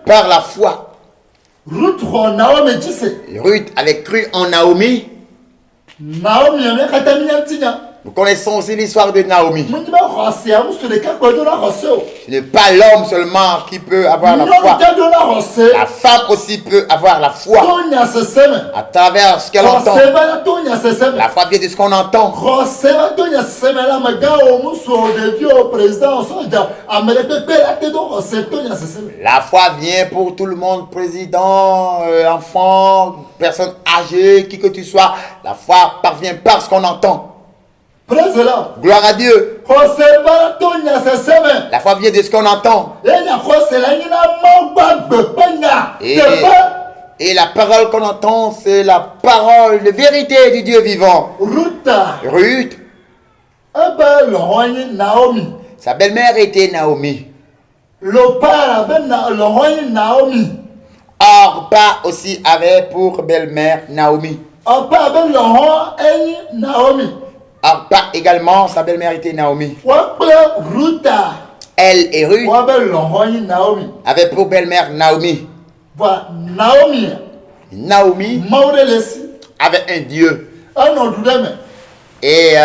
Par la foi, Ruth avait cru en Naomi. Nous connaissons aussi l'histoire de Naomi. Ce n'est pas l'homme seulement qui peut avoir la foi. La femme aussi peut avoir la foi à travers ce qu'elle entend. La foi vient de ce qu'on entend. La foi vient pour tout le monde, président, enfant, personne âgée, qui que tu sois. La foi parvient par ce qu'on entend. Gloire à Dieu. La foi vient de ce qu'on entend. Et la parole qu'on entend, c'est la parole de vérité du Dieu vivant. Ruth. Sa belle-mère était Naomi. Orpa aussi avait pour belle-mère Naomi. Orpa également, sa belle-mère était Naomi. Elle et Ruth avaient pour belle-mère Naomi. Naomi avait un Dieu. Et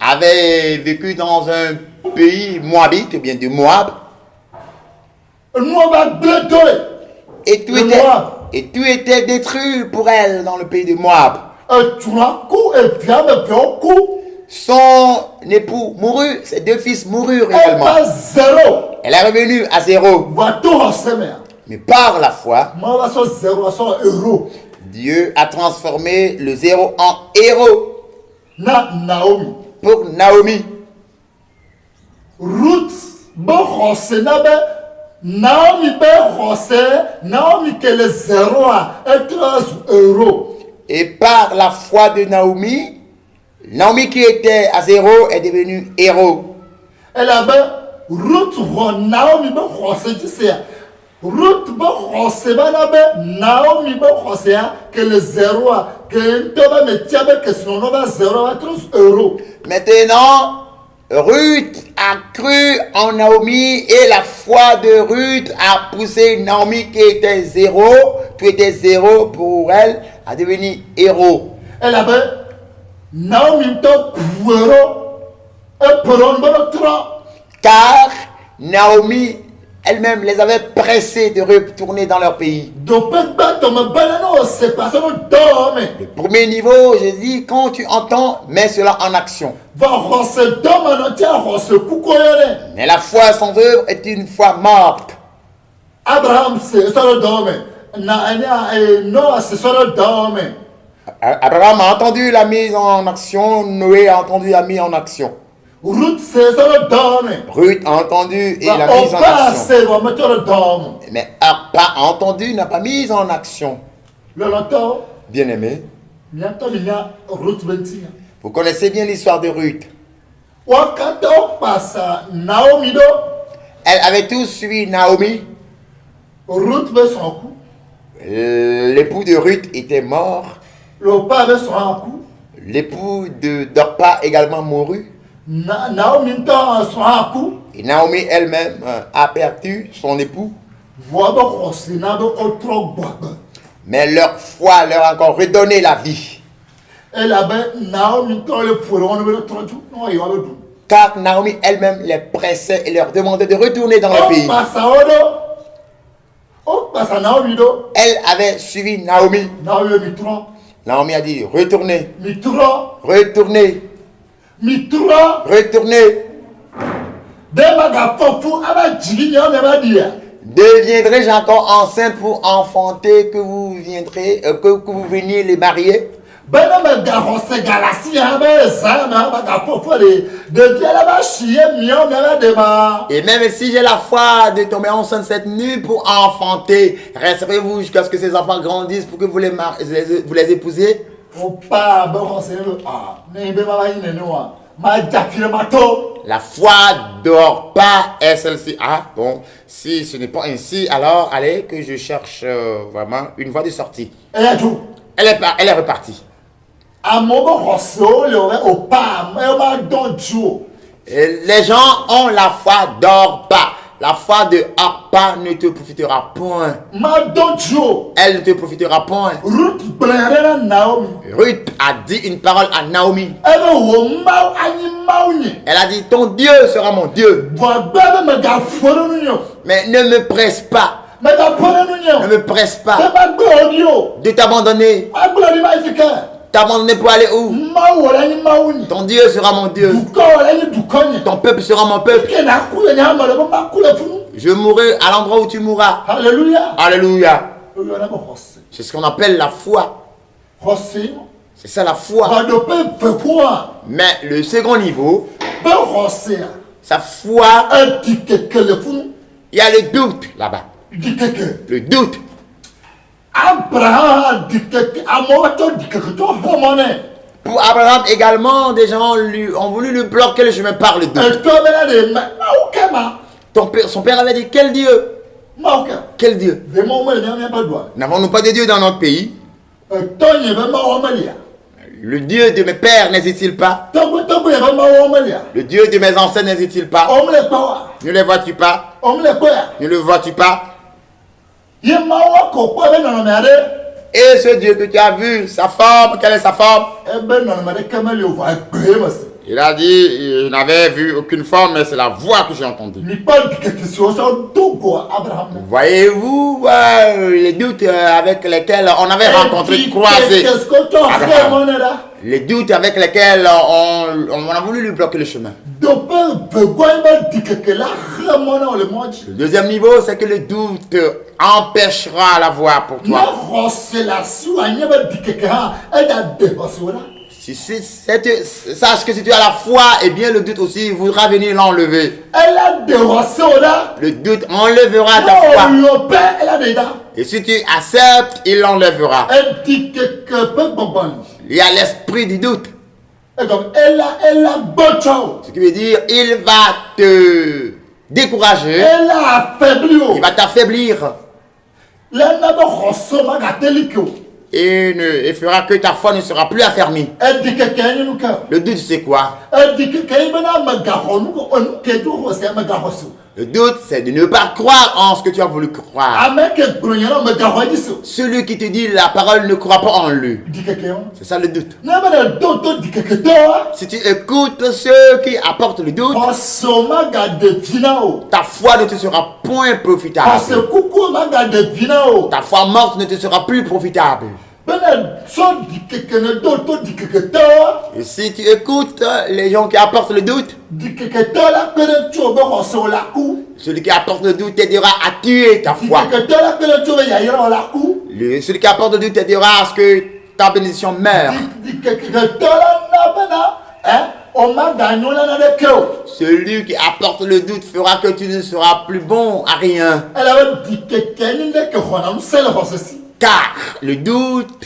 avait vécu dans un pays moabite, ou bien du Moab. Et tout était détruit pour elle dans le pays de Moab. Son époux mourut, ses deux fils moururent également. Elle est revenue à zéro. Mais par la foi, Dieu a transformé le zéro en héros. Pour Naomi. Ruth, Naomi que le zéro est héros. Et par la foi de Naomi, Naomi qui était à zéro est devenue héros. Elle avait Ruth Naomi Ruth Naomi que le zéro que son nom zéro héros. Maintenant, Ruth a cru en Naomi et la foi de Ruth a poussé Naomi qui était zéro, tout était zéro pour elle, à devenir héros. Elle avait Naomi car Naomi elle-même les avait pressés de retourner dans leur pays. Le premier niveau, je dis, quand tu entends, mets cela en action. Mais la foi sans œuvre est une foi morte. Abraham a entendu la mise en action, Noé a entendu la mise en action. Ruth a entendu et la mise en action. Mais Orpa a entendu, n'a pas mise en action. Bien aimé. Vous connaissez bien l'histoire de Ruth. Elle avait tous suivi Naomi. L'époux de Ruth était mort. L'époux d'Orpa également mourut. Et Naomi elle-même a perdu son époux. Mais leur foi leur a encore redonné la vie. Car Naomi elle-même les pressait et leur demandait de retourner dans le pays. Elle avait suivi Naomi. Naomi a dit, retournez. Retournez. Retournez. Deviendrai-je encore enceinte pour enfanter que vous viendrez, que vous veniez les marier? Et même si j'ai la foi de tomber enceinte cette nuit pour enfanter, resterez-vous jusqu'à ce que ces enfants grandissent pour que vous les épousez? La foi d'Orpa est celle-ci. Ah bon, si ce n'est pas ainsi, alors allez que je cherche vraiment une voie de sortie. Elle est repartie. Et les gens ont la foi d'Orpa, La foi de Orpa ne te profitera point. Ma donjo. Elle ne te profitera point. Ruth blanera Naomi. Ruth a dit une parole à Naomi. Ebe wo mau anyi mau ni. Elle a dit, ton Dieu sera mon Dieu. Bo bebe me ga foro nu nyo. Mais ne me presse pas. Me ga foro nu nyo. Ne me presse pas Beba gbe odio. de t'abandonner. Agbola ni mai fika. T'abandonner pour aller où? Mau wala ni mau ni. Ton Dieu sera mon Dieu. Duko wala ni dukonye. Ton peuple sera mon peuple. Ke na kule ni amale bo ma kule funu. Je mourrai à l'endroit où tu mourras. Alléluia. Alléluia. Oyo na bo hosse. C'est ce qu'on appelle la foi. Hosse. C'est ça la foi. Ba do pe pe quoi. Mais le second niveau, Be hosse. sa foi, Un dikeke le funu. il y a le doute là-bas. Dikeke. Le doute. Abraham dikeke amoto dikeke to homone. Pour Abraham également, des gens ont voulu lui bloquer le chemin par le doute. Et toi maintenant de maukema. Son père avait dit, quel Dieu? Mauka. Quel Dieu? Vraiment moi n'y pas droit. N'avons-nous pas de Dieu dans notre pays? Toi n'y pas maomalia. Le Dieu de mes pères n'existe-t-il pas? Tobo n'y pas maomalia. Le Dieu de mes ancêtres n'existe-t-il pas? On le pas. Ne le vois-tu pas? On le pas. Ne le vois-tu pas? Ye mawa ko pa be na na de. Et ce Dieu que tu as vu, sa forme, quelle est sa forme? E be na na de kamele o va gbe mas. Il a dit, je n'avais vu aucune forme, mais c'est la voix que j'ai entendue. Ni pas dikeke so so dogo Abraham. Voyez-vous les doutes avec lesquels on avait rencontré, croisé. Qu'est-ce que tu as fait mon là? Les doutes avec lesquels on a voulu lui bloquer le chemin. Donc be quoi be dikeke la ramona le moji. Le deuxième niveau, c'est que le doute empêchera la voie pour Na toi. rosse la soigne be dikeke ha e da de hosola. Sache que si tu as la foi, eh bien le doute aussi voudra venir l'enlever. Elle a de hosola. Le doute enlèvera ta foi. Oh, le père elle a des dents. Et si tu acceptes, il l'enlèvera. Elle dit que peu bonbon. Il y a l'esprit du doute. Et donc elle a bon chose. Ce qui veut dire, il va te décourager. Elle a affaibli. Il va t'affaiblir. Là n'a pas hosola gateliko. Et fera que ta foi ne sera plus affermie. Elle dit que quelqu'un nous ka. Le doute, c'est quoi? Elle dit que quelqu'un na magahonu ko on ke du hosse magahosu. Le doute, c'est de ne pas croire en ce que tu as voulu croire. Amen que gronyana magahodiso. Celui qui te dit la parole ne croit pas en lui. Dit quelqu'un. C'est ça le doute. Na ba do dit que to. Si tu écoutes ceux qui apportent le doute, Hosoma ga de vinao. ta foi ne te sera point Parce profitable. kuku ma ga de vinao. Ta foi morte ne te sera plus profitable. Ben so dit quelqu'un do dit que to. Et si tu écoutes les gens qui apportent le doute, Dit que la que tu be hosola ku. celui qui apporte le doute t'aidera à tuer ta Dit foi. que la que tu be ya yira la ku. Celui qui apporte le doute t'aidera à ce que ta bénédiction meure. Dit que la na bana. Hein? On m'a gagné là na de keo. Celui qui apporte le doute fera que tu ne seras plus bon à rien. Elle avait dit que quelqu'un que on sait le hosse. Car le doute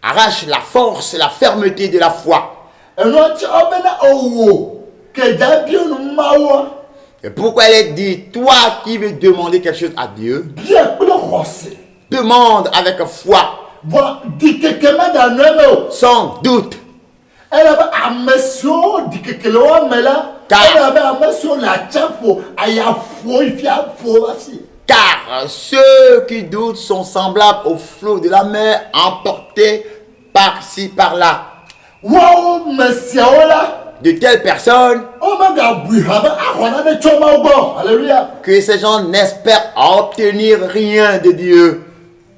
arrache la force et la fermeté de la foi. Et nous tu obena owo. Que Dieu nous mawa. Et pourquoi elle est dit, toi qui veux demander quelque chose à Dieu, Bien pour le hosse. demande avec foi, Bon, dit que quelqu'un dans le sans doute. elle avait amession dit que l'homme là. Elle avait amession la chapeau. Aya fo il fait fo aussi. Car ceux qui doutent sont semblables au flot de la mer emportés par-ci, par-là. Wow, monsieur là. De telles personnes Oh my God, we have a choma bon. Alléluia. que ces gens n'espèrent obtenir rien de Dieu.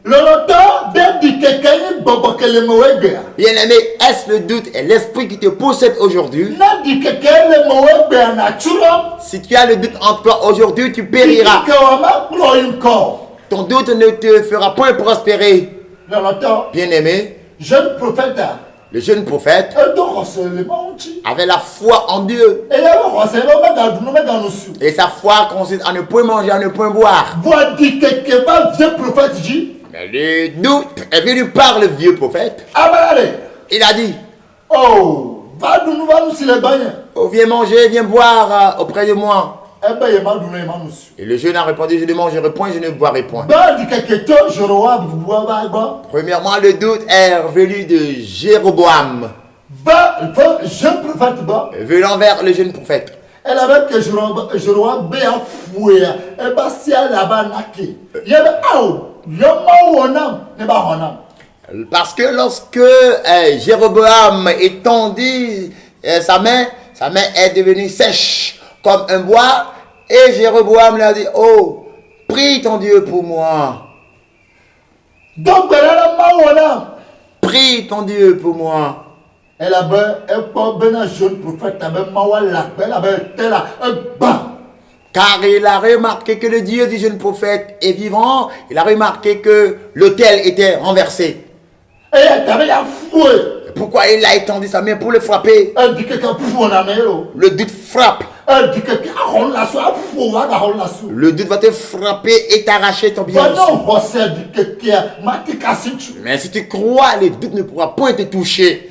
Le longtemps, dès dit que quelqu'un bobo que le mauvais gars. Bien-aimé, est-ce le doute et l'esprit qui te possède aujourd'hui? N'a dit que quelqu'un le mauvais gars naturel. Si tu as le doute en toi aujourd'hui, tu périras. Ton doute ne te fera point prospérer. Le longtemps, Bien-aimé, jeune prophète, le jeune prophète elle doit recevoir le monti. avait la foi en Dieu. Et elle va recevoir le nous. Et sa foi consiste à ne point manger, à ne point boire. Voilà dit que quelqu'un vieux prophète dit. Mais le doute est venu par le vieux prophète. Abalade. Il a dit, Oh, va nous si les bagnes. oh, viens manger, viens boire auprès de moi. Eh ben, il m'a donné ma nous. Et le jeune a répondu, je ne mangerai point, je ne boirai point. Ben, dit que quelqu'un, je revois, vous voyez, Premièrement, le doute est revenu de Jéroboam, ben, jeune prophète, ben. venant vers le jeune prophète. Elle avait que je vois bien fouet. Et bah si elle a banaké. Il y avait Parce que lorsque Jéroboam étendit sa main est devenue sèche comme un bois. Et Jéroboam lui a dit, oh, prie ton Dieu pour moi. Donc, Prie ton Dieu pour moi. Elle avait un jeune prophète, Car il a remarqué que le Dieu du jeune prophète est vivant. Il a remarqué que l'autel était renversé. Pourquoi il a étendu sa main pour le frapper? Le doute frappe. Le doute va te frapper et t'arracher ton bien. Mais si tu crois, le doute ne pourra point te toucher.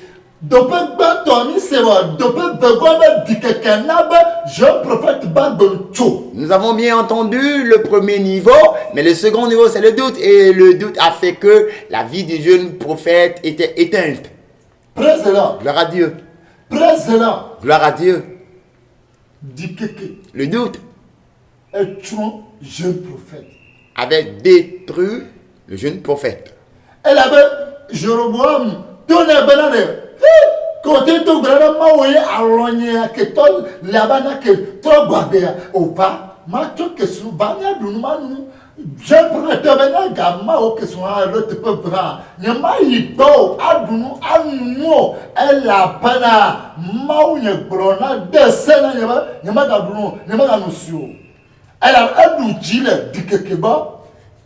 Nous avons bien entendu le premier niveau, mais le second niveau c'est le doute. Et le doute a fait que la vie du jeune prophète était éteinte. Gloire à Dieu. Gloire à Dieu. Le doute avait détruit le jeune prophète. Elle avait Jéroboam donné côté de Grandamaoué à l'oignon que tout là-bas que trop guardé au pas macho que sous banya dunumanu je prends te bena gamma au que soit le te peut bra nyama yito adunu anu elle a pana maouye brona de sena nyama gadunu nyama ganusio elle a adouji le dikekeba.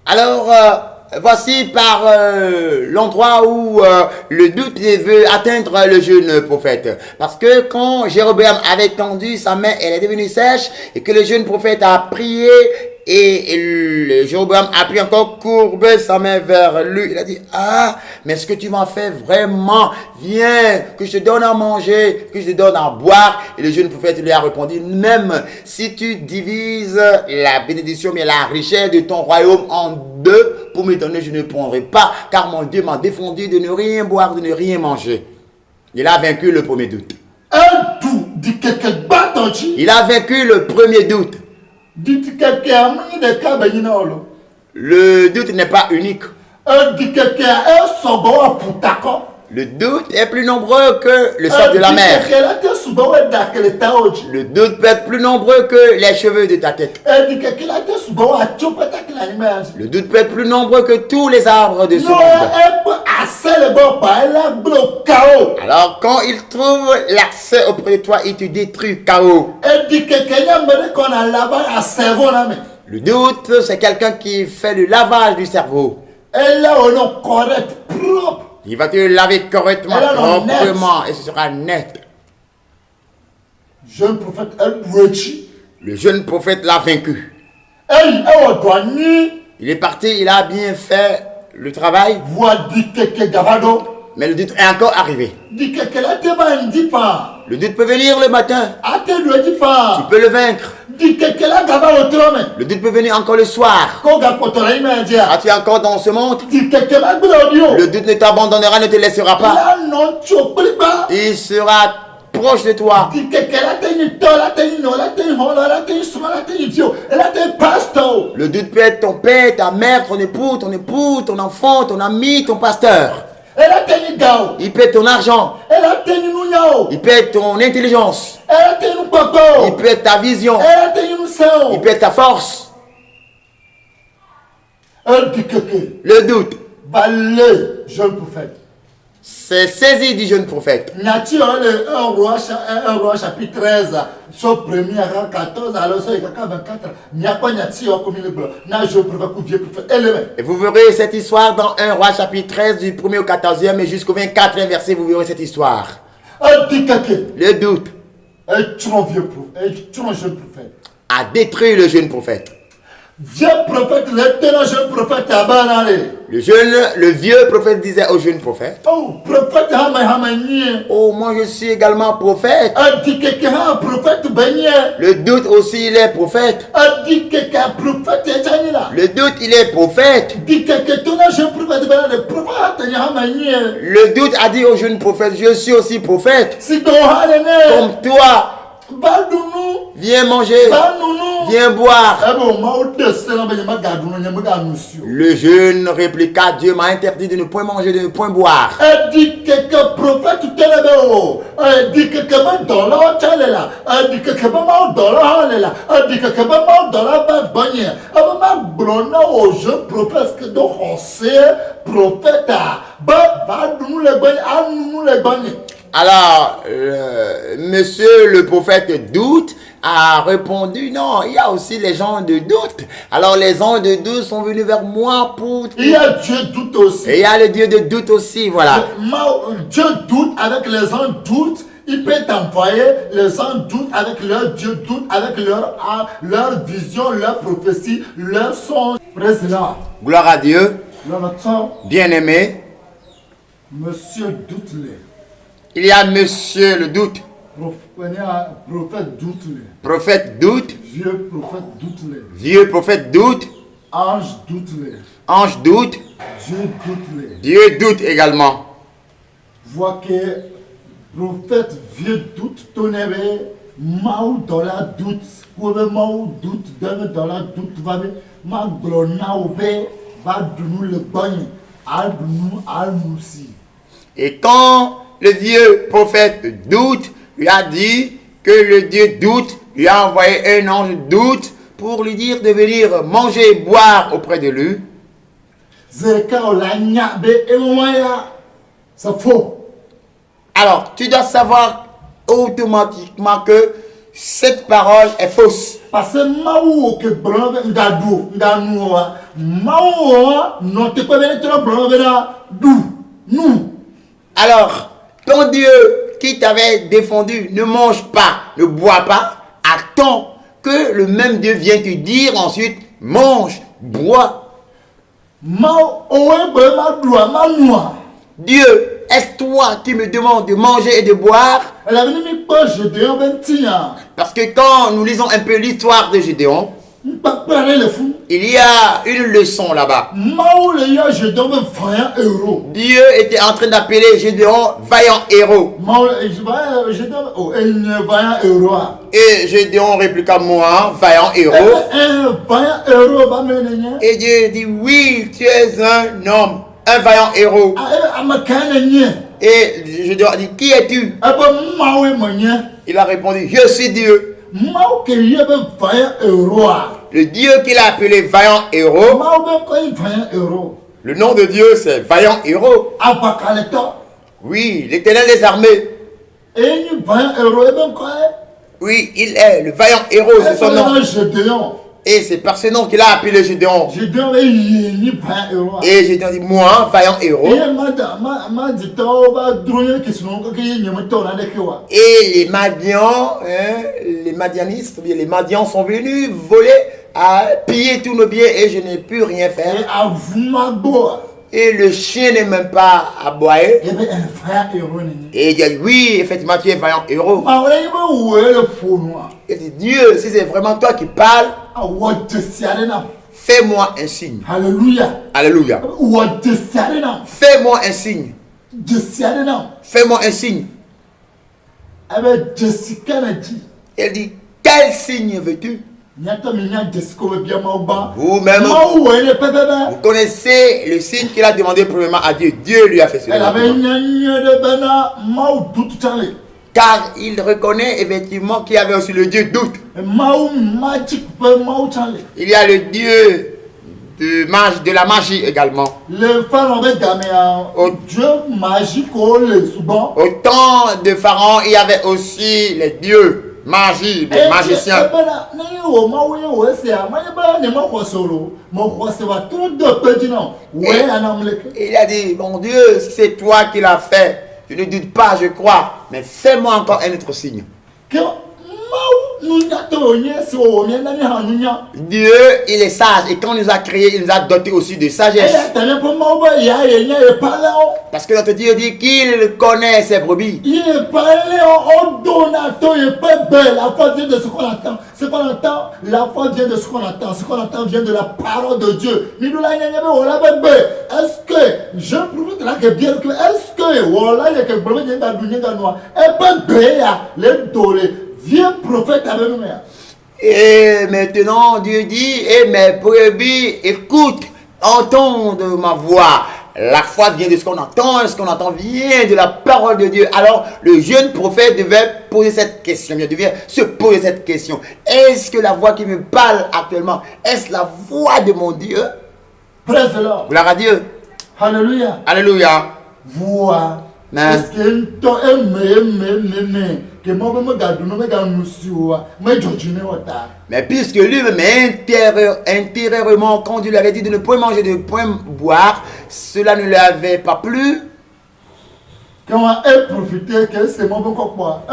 Alors voici par l'endroit où le doute veut atteindre le jeune prophète. Parce que quand Jéroboam avait tendu sa main, elle est devenue sèche. Et que le jeune prophète a prié. Et Jéroboam a pu encore courber sa main vers lui. Il a dit, ah, mais ce que tu m'as fait vraiment, viens, que je te donne à manger, que je te donne à boire. Et le jeune prophète lui a répondu, même si tu divises la bénédiction, mais la richesse de ton royaume en deux, pour me donner, je ne prendrai pas, car mon Dieu m'a défendu de ne rien boire, de ne rien manger. Il a vaincu le premier doute. Il a vaincu le premier doute. Le doute n'est pas unique. Le doute est plus nombreux que le sable de la mer. Le doute peut être plus nombreux que les cheveux de ta tête. Le doute peut être plus nombreux que tous les arbres de ce monde. Alors quand il trouve l'accès auprès de toi, il te détruit KO. Le doute, c'est quelqu'un qui fait le lavage du cerveau. Il va te laver correctement, proprement, et ce sera net. Le jeune prophète l'a vaincu. Il est parti, il a bien fait le travail. Mais le doute est encore arrivé. Le doute peut venir le matin. Tu peux le vaincre. Le doute peut venir encore le soir. Ah, tu es encore dans ce monde. Le doute ne t'abandonnera, ne te laissera pas. Il sera proche de toi. Le doute peut être ton père, ta mère, ton époux, ton enfant, ton ami, ton pasteur. Il peut être ton argent. Il peut être ton intelligence. Il peut être ta vision. Il peut être ta force. Le doute, jeune prophète. c'est saisi du jeune prophète. 1 roi chapitre 13, so 1er à 14, alors so 24. Et vous verrez cette histoire dans 1 roi chapitre 13 du 1er au 14e et jusqu'au 24e verset, vous verrez cette histoire. Le doute a détruit le jeune prophète. Le vieux prophète disait au jeune prophète, oh, moi je suis également prophète. Le doute aussi, il est prophète. Le doute, il est prophète. Le doute a dit au jeune prophète, je suis aussi prophète. Comme toi. va nous, viens manger, va nous. viens boire. Eh ben, ma ou descend là, ben, y'a ma gadou, y'a ma gadou, monsieur. Le jeune répliqua, Dieu m'a interdit de ne point manger, de ne point boire. Elle dit que prophète tout est là-bas. Elle dit que ma dollar, tu es là. Elle dit que ma dollar, elle est là. Elle dit que ma dollar va bagner. Elle va brûler au jeune prophète que donc on sait prophète va nous les bagner, à nous les bagner. Alors, monsieur le prophète doute a répondu, non, il y a aussi les gens de doute. Alors les gens de doute sont venus vers moi pour... Il y a Dieu doute aussi. Et il y a le Dieu de doute aussi, voilà. Dieu doute avec les gens doute. Il peut t'envoyer les gens doute avec leur Dieu doute, avec leur vision, leur prophétie, leur son. Président. Gloire à Dieu. Notre Bien-aimé. Monsieur Doute-les. Il y a monsieur le doute. Prophète Doute-les. Prophète doute. Vieux prophète Doute-les. Vieux prophète doute. Ange Doute-les. Ange doute. Dieu Doute-les. Dieu doute également. Vois que prophète vieux doute, tonnerre, maou dans la doute, pour le maou doute, dans la doute, va ma glona au bé, va nous le bagne, al nous si. Et quand le vieux prophète doute lui a dit que le Dieu doute lui a envoyé un ange doute pour lui dire de venir manger et boire auprès de lui. C'est faux. Alors, tu dois savoir automatiquement que cette parole est fausse. Parce que maou que blanc ngadou nganoua maou non te peux venir trop blanc nous. Alors, ton Dieu qui t'avait défendu ne mange pas, ne boit pas, attends que le même Dieu vienne te dire ensuite mange, bois. Dieu, est-ce toi qui me demandes de manger et de boire? Parce que quand nous lisons un peu l'histoire de Gédéon, il y a une leçon là-bas. Dieu était en train d'appeler Gédéon vaillant héros. Et Gédéon répliqua moi, vaillant héros. Et Dieu dit oui, tu es un homme, un vaillant héros. Et Gédéon dit qui es-tu? Il a répondu je suis Dieu. Le Dieu qu'il a appelé vaillant héros. Le nom de Dieu c'est vaillant héros. Oui, l'Éternel des armées. Oui, il est le vaillant héros, c'est son nom. Et c'est par ce nom qu'il a appelé Gédéon. Et Gédéon dit moi, vaillant héros. Et les Madians, les Madianistes, les Madians sont venus voler, à piller tous nos biens et je n'ai pu rien faire. Et le chien n'est même pas aboyé. Et il dit oui, effectivement, tu es vaillant héros. Il dit Dieu, si c'est vraiment toi qui parles, fais-moi un signe. Alléluia. Alléluia. Fais-moi un signe. Fais-moi un signe. Elle dit quel signe veux-tu? Vous-même, vous connaissez le signe qu'il a demandé premièrement à Dieu. Dieu lui a fait cela. Car il reconnaît effectivement qu'il y avait aussi le Dieu doute. Il y a le Dieu de la magie également. Au temps de Pharaon, il y avait aussi les dieux. Magie, des magiciens. Et il a dit, mon Dieu, si c'est toi qui l'as fait, je ne doute pas, je crois, mais fais-moi encore un autre signe. Dieu, il est sage et quand il nous a créés, il nous a dotés aussi de sagesse. Parce que notre Dieu dit qu'il connaît ses brebis. La foi vient de ce qu'on attend. Ce qu'on attend vient de la parole de Dieu. Est-ce que je prouve là que bien que est-ce que voilà il y a que problème dans le vieux prophète avec nous. Et maintenant, Dieu dit, et mes brebis écoutent, entendent ma voix. La foi vient de ce qu'on entend, et ce qu'on entend vient de la parole de Dieu. Alors, le jeune prophète devait poser cette question, il devait se poser cette question. Est-ce que la voix qui me parle actuellement, est-ce la voix de mon Dieu? Praise the Lord. Gloire à Dieu. Alléluia. Alléluia. Voix. Amen. Est-ce que toi aimé que moi me garde nous me garde nous sur me jojine wata. Mais puisque lui-même intérieurement, quand Dieu lui avait dit de ne point manger, de ne point boire, cela ne lui avait pas plu. Quand on a profité que c'est moi quoi.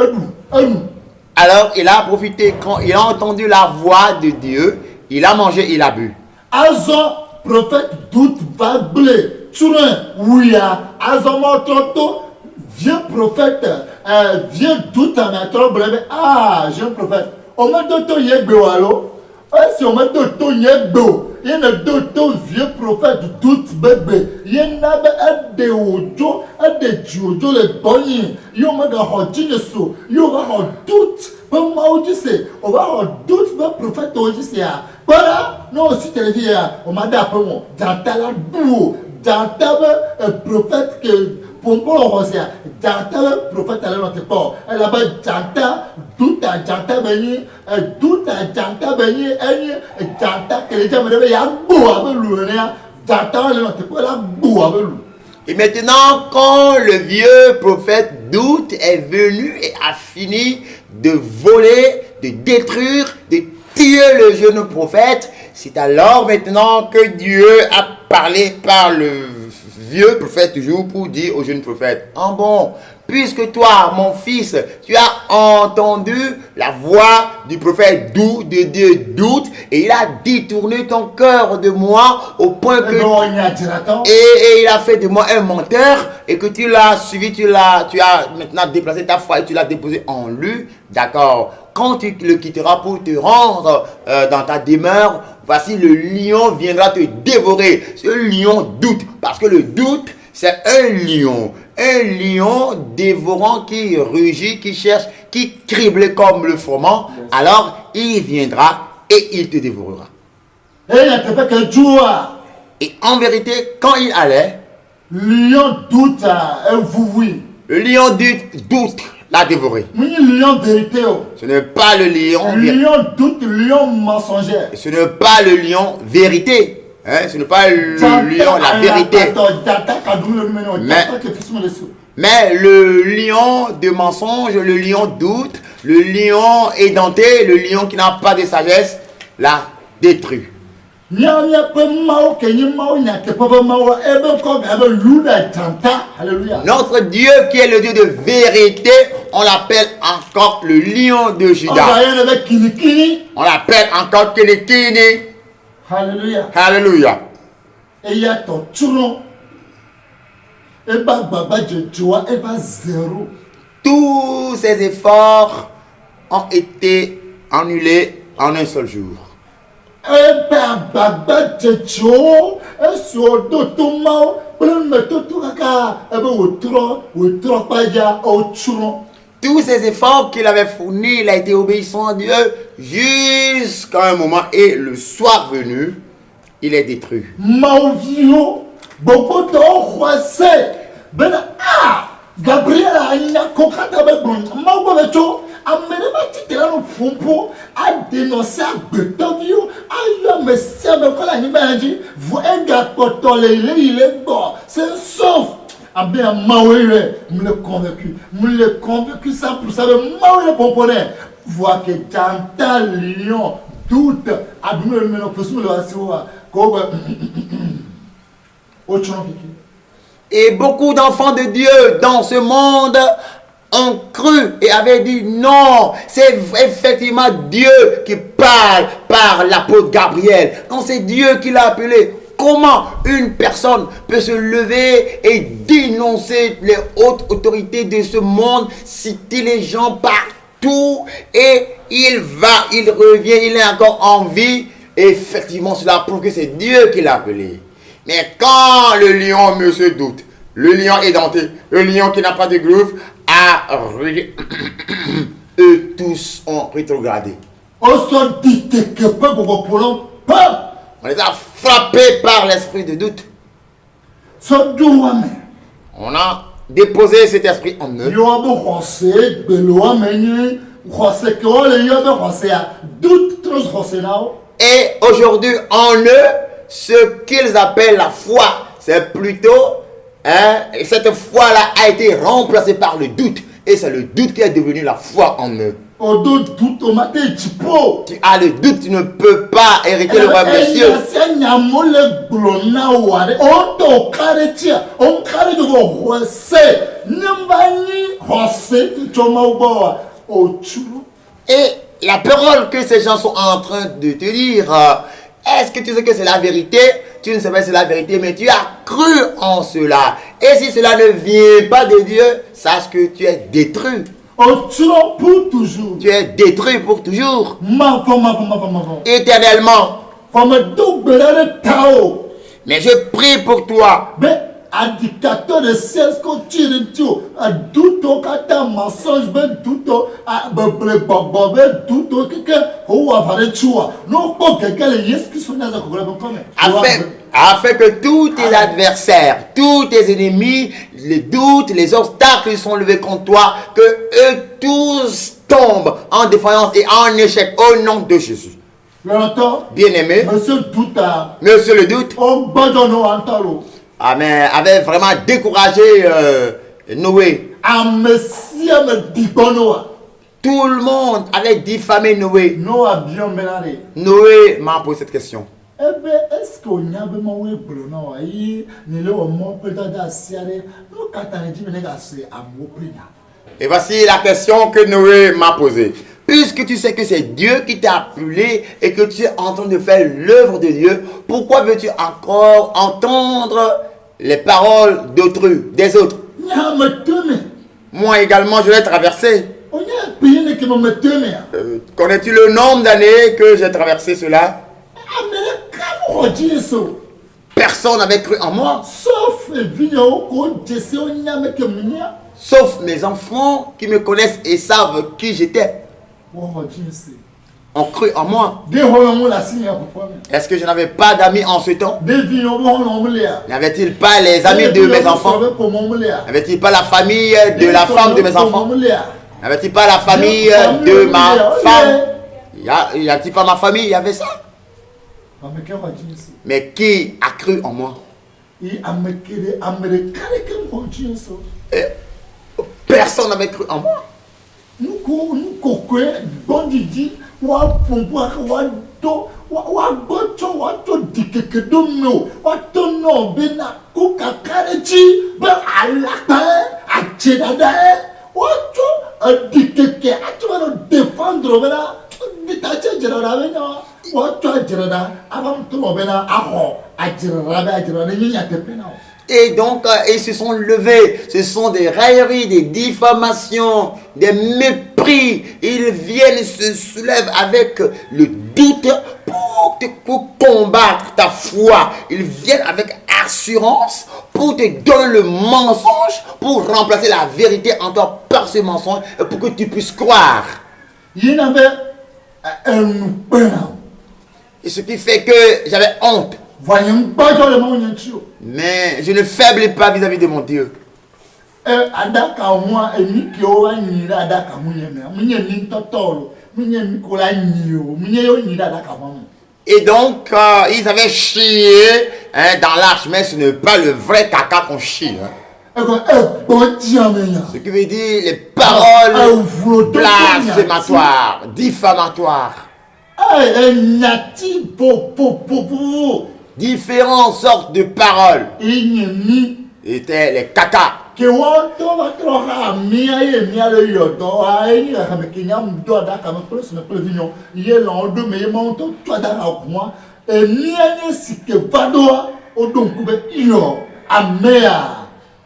Alors il a profité quand il a entendu la voix de Dieu, il a mangé, il a bu. Azon prophète doute va blé. Turin ouya azon mototo vieux prophète vieux doute à mettre blé. Ah, jeune prophète. On m'a doto yegbe allo. Si on m'a doto yegbe. Il y a d'autres vieux prophètes doute bébé. Il y en a des ojo, des jojo les bonnies. Il y a des hodines so. Il y a doute. Pas maudissé. On va avoir doute le prophète aujourd'hui. Voilà. Non, si tu es dit, on m'a dit après moi. Dans ta la boue. Dans ta prophète que. Pour moi, dans ta prophète à l'autre part. Elle a dans ta doute à janta beni doute à janta beni janta que les gens me disent ya beau avec lui janta le n'était pas là beau avec lui. Et maintenant, quand le vieux prophète doute est venu et a fini de voler, de détruire, de tuer le jeune prophète, c'est alors maintenant que Dieu a parlé par le vieux prophète toujours pour dire au jeune prophète, en bon, puisque toi, mon fils, tu as entendu la voix du prophète de Dieu doute, et il a détourné ton cœur de moi au point que... Et il a fait de moi un menteur, et que tu l'as suivi, tu as maintenant déplacé ta foi et tu l'as déposé en lui. D'accord. Quand tu le quitteras pour te rendre dans ta demeure, voici le lion viendra te dévorer. Ce lion doute, parce que le doute, c'est un lion dévorant qui rugit, qui cherche, qui crible comme le froment. Alors il viendra et il te dévorera. Et en vérité, quand il allait, lion doute, le lion doute l'a dévoré. Ce n'est pas le lion. Lion doute, lion mensonger. Ce n'est pas le lion vérité. Hein, ce n'est pas le lion, la vérité. Mais le lion de mensonge, le lion doute, le lion édenté, le lion qui n'a pas de sagesse, l'a détruit. Notre Dieu qui est le Dieu de vérité, on l'appelle encore le lion de Juda. On l'appelle encore Kinikini. Alléluia. Alléluia. Et il y a ton turon. Et baba de joie et pas zéro. Tous ces efforts ont été annulés en un seul jour. Et baba de joie et sur d'autres mots. Tous ces efforts qu'il avait fournis, il a été obéissant à Dieu jusqu'à un moment et le soir venu, il est détruit. Gabriel a dénoncé à Betovio, il est bon, c'est sauf. Ah bien, Maoué, me le convaincu, ça pour ça, Maoué le component. Vois que Janta Lion, doute, abîme le ménage, possible le assurer. Et beaucoup d'enfants de Dieu dans ce monde ont cru et avaient dit non, c'est effectivement Dieu qui parle par l'apôtre Gabriel. Non, c'est Dieu qui l'a appelé. Comment une personne peut se lever et dénoncer les hautes autorités de ce monde, citer les gens partout et il revient, il est encore en vie. Et effectivement, cela prouve que c'est Dieu qui l'a appelé. Mais quand le lion se doute, le lion édenté, le lion qui n'a pas de griffe, eux tous ont rétrogradé. Oso dit que peu pour peu. On les a frappés par l'esprit de doute. So douame. On a déposé cet esprit en eux. Yo abo José, beloa menu, José que ole yo abo José a doute trop José nao. Et aujourd'hui, en eux, ce qu'ils appellent la foi, c'est plutôt, cette foi-là a été remplacée par le doute. Et c'est le doute qui est devenu la foi en eux. O doute au matin chipo. Tu as le doute, tu ne peux pas hériter le royaume des cieux. Et la parole que ces gens sont en train de te dire, est-ce que tu sais que c'est la vérité? Tu ne sais pas si c'est la vérité, mais tu as cru en cela. Et si cela ne vient pas de Dieu, sache que tu es détruit. Pour toujours. Tu es détruit pour toujours. Éternellement. Éternellement. Mais je prie pour toi. Indicateur de cesse qu'on tire à tout kata mensonge ben tout à tout quelqu'un ou avoir choix non pas quelqu'un les qui sont dans afin que tous tes adversaires, tous tes ennemis, les doutes, les obstacles qui sont levés contre toi, que eux tous tombent en défaillance et en échec au nom de Jésus. Bien-aimé, monsieur le doute, Amen, avait vraiment découragé Noé. Tout le monde avait diffamé Noé. Noé m'a posé cette question. Est-ce qu'on a Et voici la question que Noé m'a posée. Puisque tu sais que c'est Dieu qui t'a appelé et que tu es en train de faire l'œuvre de Dieu, pourquoi veux-tu encore entendre les paroles d'autrui, des autres? Moi également, je l'ai traversé. Connais-tu le nombre d'années que j'ai traversé cela? Personne n'avait cru en moi. Sauf mes enfants qui me connaissent et savent qui j'étais. Ont cru en moi. Est-ce que je n'avais pas d'amis en ce temps? N'avait-il pas les amis de mes enfants? N'avait-il pas la famille de la femme de mes enfants? N'avait-il pas la famille de ma femme? Y a-t-il pas ma famille? Il y avait ça. Mais qui a cru en moi? Personne n'avait cru en moi. Et donc, ils se sont levés. Ce sont des railleries, des diffamations, des mépris. Ils viennent, se soulèvent avec le doute pour combattre ta foi. Ils viennent avec assurance pour te donner le mensonge, pour remplacer la vérité en toi par ce mensonge, pour que tu puisses croire. Et ce qui fait que j'avais honte. Mais je ne faiblis pas vis-à-vis de mon Dieu. Et donc, ils avaient chié dans l'arche, mais ce n'est pas le vrai caca qu'on chie. Ce qui veut dire les paroles blasphématoires, diffamatoires. Différentes sortes de paroles étaient les caca.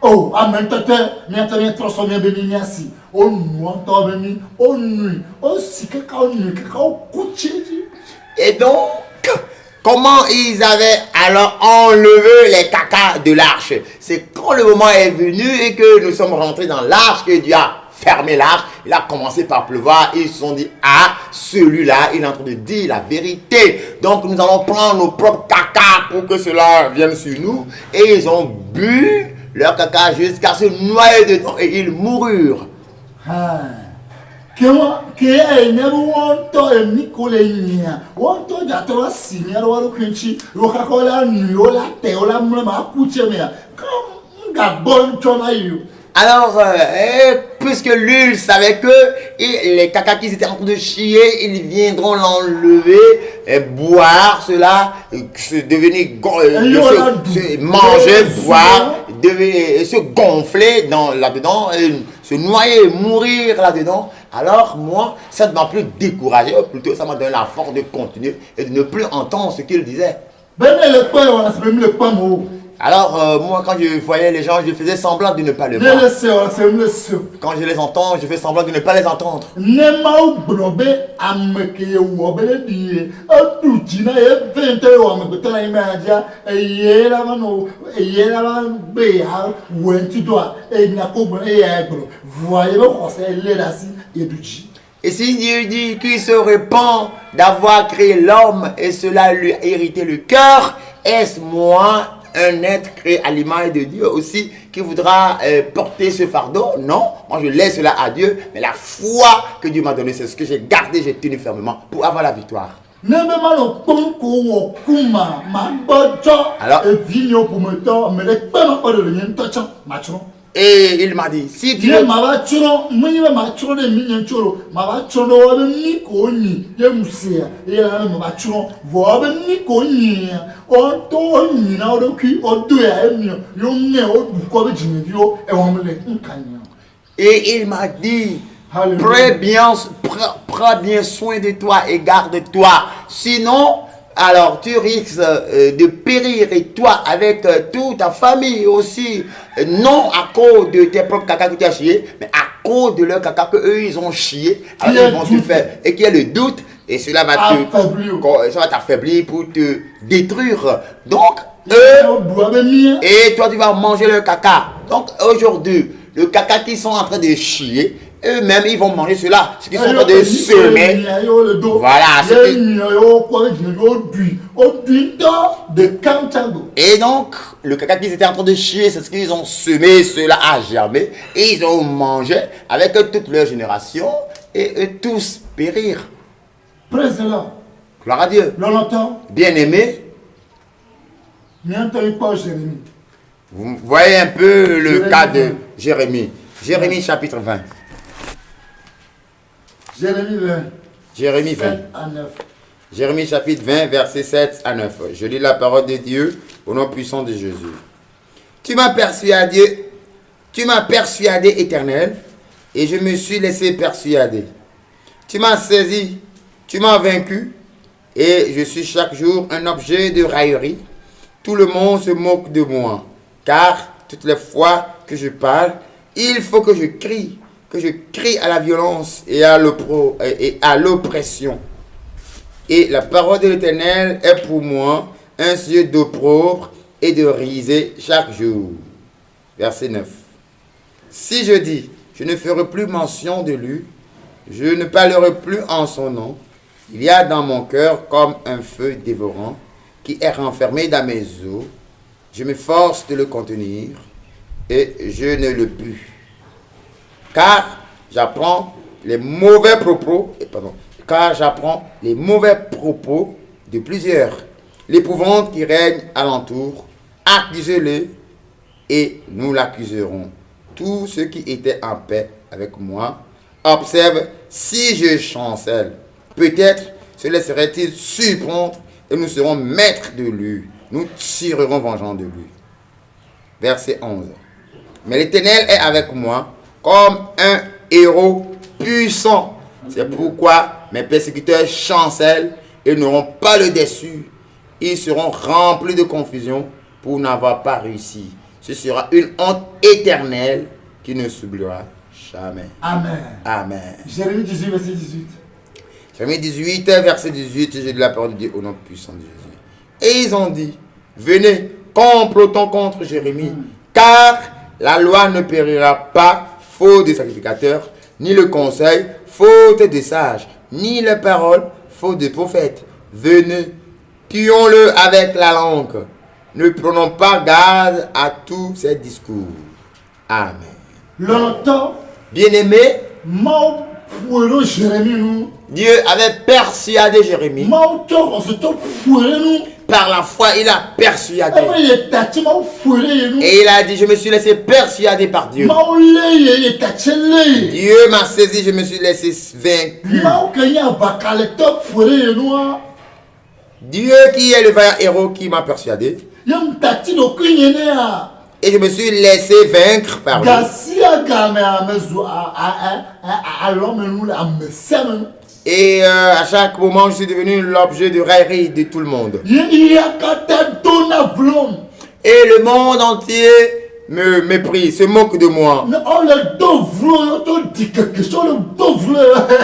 Oh, amen, tete, miatanya transformé béniasi. Oh, nous entend béni, oh, nuit, oh, si quelqu'un nuit, quelqu'un couché. Et donc, comment ils avaient alors enlevé les cacas de l'arche? C'est quand le moment est venu et que nous sommes rentrés dans l'arche que Dieu a fermé l'arche. Il a commencé par pleuvoir. Ils se sont dit, ah, celui-là, il est en train de dire la vérité. Donc nous allons prendre nos propres caca pour que cela vienne sur nous. Et ils ont bu leur caca jusqu'à se noyer dedans et ils moururent. Alors, puisque lui savait que les caca qui étaient en train de chier, ils viendront l'enlever, boire cela, manger, boire, se gonfler là-dedans, se noyer, mourir là-dedans. Alors moi, ça ne m'a plus découragé, plutôt ça m'a donné la force de continuer et de ne plus entendre ce qu'il disait. Alors moi, quand je voyais les gens, je faisais semblant de ne pas les voir. Quand je les entends, je fais semblant de ne pas les entendre. Et si Dieu dit qu'il se répand d'avoir créé l'homme et cela lui a irrité le cœur, est-ce moi, un être créé à l'image de Dieu aussi, qui voudra porter ce fardeau? Non, moi je laisse cela à Dieu, mais la foi que Dieu m'a donnée, c'est ce que j'ai gardé, j'ai tenu fermement pour avoir la victoire. Alors, et il m'a dit, si tu veux... Et il m'a dit, prends bien soin de toi et garde-toi. Sinon, alors tu risques de périr, et toi avec toute ta famille aussi, non à cause de tes propres caca que tu as chié, mais à cause de leur caca qu'eux ils ont chié. Alors ils vont te faire, et qu'il y a le doute, et cela va t'affaiblir pour te détruire. Donc, et toi tu vas manger leur caca. Donc aujourd'hui, le caca qu'ils sont en train de chier, eux-mêmes ils vont manger cela, ce qu'ils sont en train de semer. Voilà. Et donc, le caca qu'ils étaient en train de chier, c'est ce qu'ils ont semé, cela a germé, et ils ont mangé avec toute leur génération, et eux tous périrent. Gloire à Dieu. Bien aimé. Vous voyez un peu le cas de Jérémie. Jérémie chapitre 20. Jérémie 20. Jérémie chapitre 20, versets 7 à 9. Je lis la parole de Dieu au nom puissant de Jésus. Tu m'as persuadé, Éternel, et je me suis laissé persuader. Tu m'as saisi, tu m'as vaincu, et je suis chaque jour un objet de raillerie. Tout le monde se moque de moi, car toutes les fois que je parle, il faut que je crie à la violence et à l'oppression. Et la parole de l'Éternel est pour moi un sujet d'opprobre et de risée chaque jour. Verset 9. Si je dis, je ne ferai plus mention de lui, je ne parlerai plus en son nom, il y a dans mon cœur comme un feu dévorant qui est renfermé dans mes os. Je m'efforce de le contenir et je ne le puis. Car j'apprends les mauvais propos de plusieurs. L'épouvante qui règne alentour, accusez-le et nous l'accuserons. Tous ceux qui étaient en paix avec moi observent si je chancelle. Peut-être se laisserait-il surprendre et nous serons maîtres de lui. Nous tirerons vengeance de lui. Verset 11. Mais l'Éternel est avec moi comme un héros puissant. C'est pourquoi mes persécuteurs chancellent et n'auront pas le déçu. Ils seront remplis de confusion pour n'avoir pas réussi. Ce sera une honte éternelle qui ne s'oubliera jamais. Amen. Amen. Jérémie 18, verset 18. Jérémie 18, verset 18, j'ai de la parole de Dieu au nom puissant de Jésus. Et ils ont dit, venez, complotons contre Jérémie, car la loi ne périra pas faute de sacrificateurs, ni le conseil, faute de sages, ni la parole, faute de prophètes. Venez, tuons-le avec la langue. Ne prenons pas garde à tous ces discours. Amen. Longtemps, Bien-aimé, Mao Pouero Jérémie nous. Dieu avait persuadé Jérémie. Mao Toro se to Pouero nous. Par la foi, il a persuadé. Ebe ye tati Mao Pouero nous. Et il a dit, je me suis laissé persuader par Dieu. Mao le ye tati le. Dieu m'a saisi, je me suis laissé vaincu. Mao Kenya bakale to Pouero nous. Dieu qui est le vaillant héros qui m'a persuadé. Yam tati do kunyene a. Et je me suis laissé vaincre par lui. Gasia game a mezu a l'homme nous la mesem. Et à chaque moment, je suis devenu l'objet de raillerie de tout le monde. Il y a kata dona vlom. Et le monde entier me méprise, se moque de moi. On le dovlo to dit quelque chose le dovlo.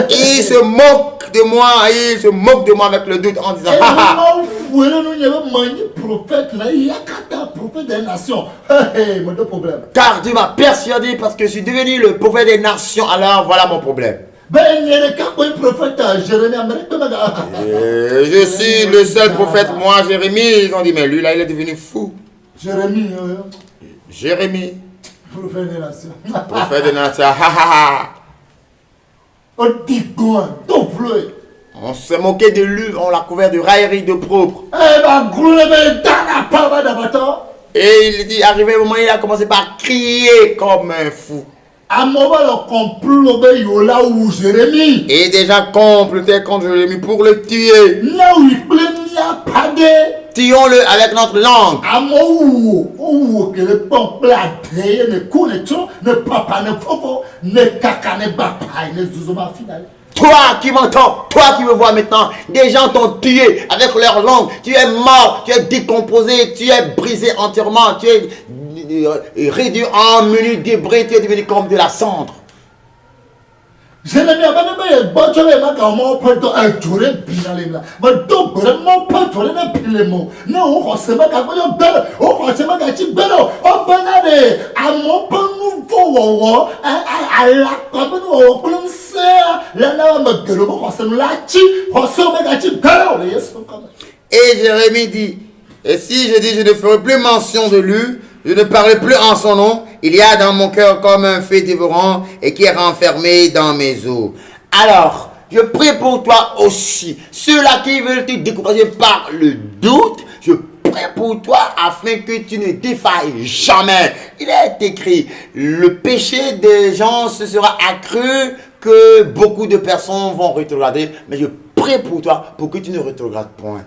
Il se moque de moi, il se moque de moi avec le doute en disant Mao Pouero nous y avait mani prophète là, il y a kata prophète des nations. Mon deux problèmes. car Dieu m'a persuadé parce que je suis devenu le prophète des nations, alors voilà mon problème. Ben il y a qu'un prophète Jérémie Amérique. Je suis le seul prophète, moi, Jérémie. Ils ont dit, mais lui là, il est devenu fou. Jérémie, Jérémie, prophète des nations. prophète des nations, ha ha ha. On dit quoi? Dovlo. On s'est moqué de lui, on l'a couvert de raillerie, de propre. Eh ben gros le dana pas d'abattant. Et il dit, arrivé au moment, il a commencé par crier comme un fou. À mon moment, le complot ben yola ou Jérémie. Et déjà comploté contre Jérémie pour le tuer. Là où il plaît, il n'y a pas de. Tuons-le avec notre langue. À mon où que le bon plat ne coule tout, ne papa ne popo, ne caca ne bapa, ne zouzoma final. Toi qui m'entends, toi qui me vois maintenant, des gens t'ont tué avec leur langue. Tu es mort, tu es décomposé, tu es brisé entièrement, tu es réduit en minutes débris, tu es devenu comme de la cendre. Jérémie, bon, tu vas mettre mon pote un tour et pinalé là. Mais donc, mon pote, tu vas piler mon. Non, on se met à quoi on belle, on se met à qui belle, on banane, à mon bon nouveau, à la comme nous, comme ça, là, là, me gueule, on se met là, on se met à qui belle, yes, Et Jérémie dit, et si je dis je ne ferai plus mention de lui, je ne parlerai plus en son nom, il y a dans mon cœur comme un feu dévorant et qui est renfermé dans mes os. Alors, je prie pour toi aussi, ceux-là qui veulent te décourager par le doute, je prie pour toi afin que tu ne défailles jamais. Il est écrit, le péché des gens se sera accru, que beaucoup de personnes vont rétrograder, mais je prie pour toi pour que tu ne rétrogrades point.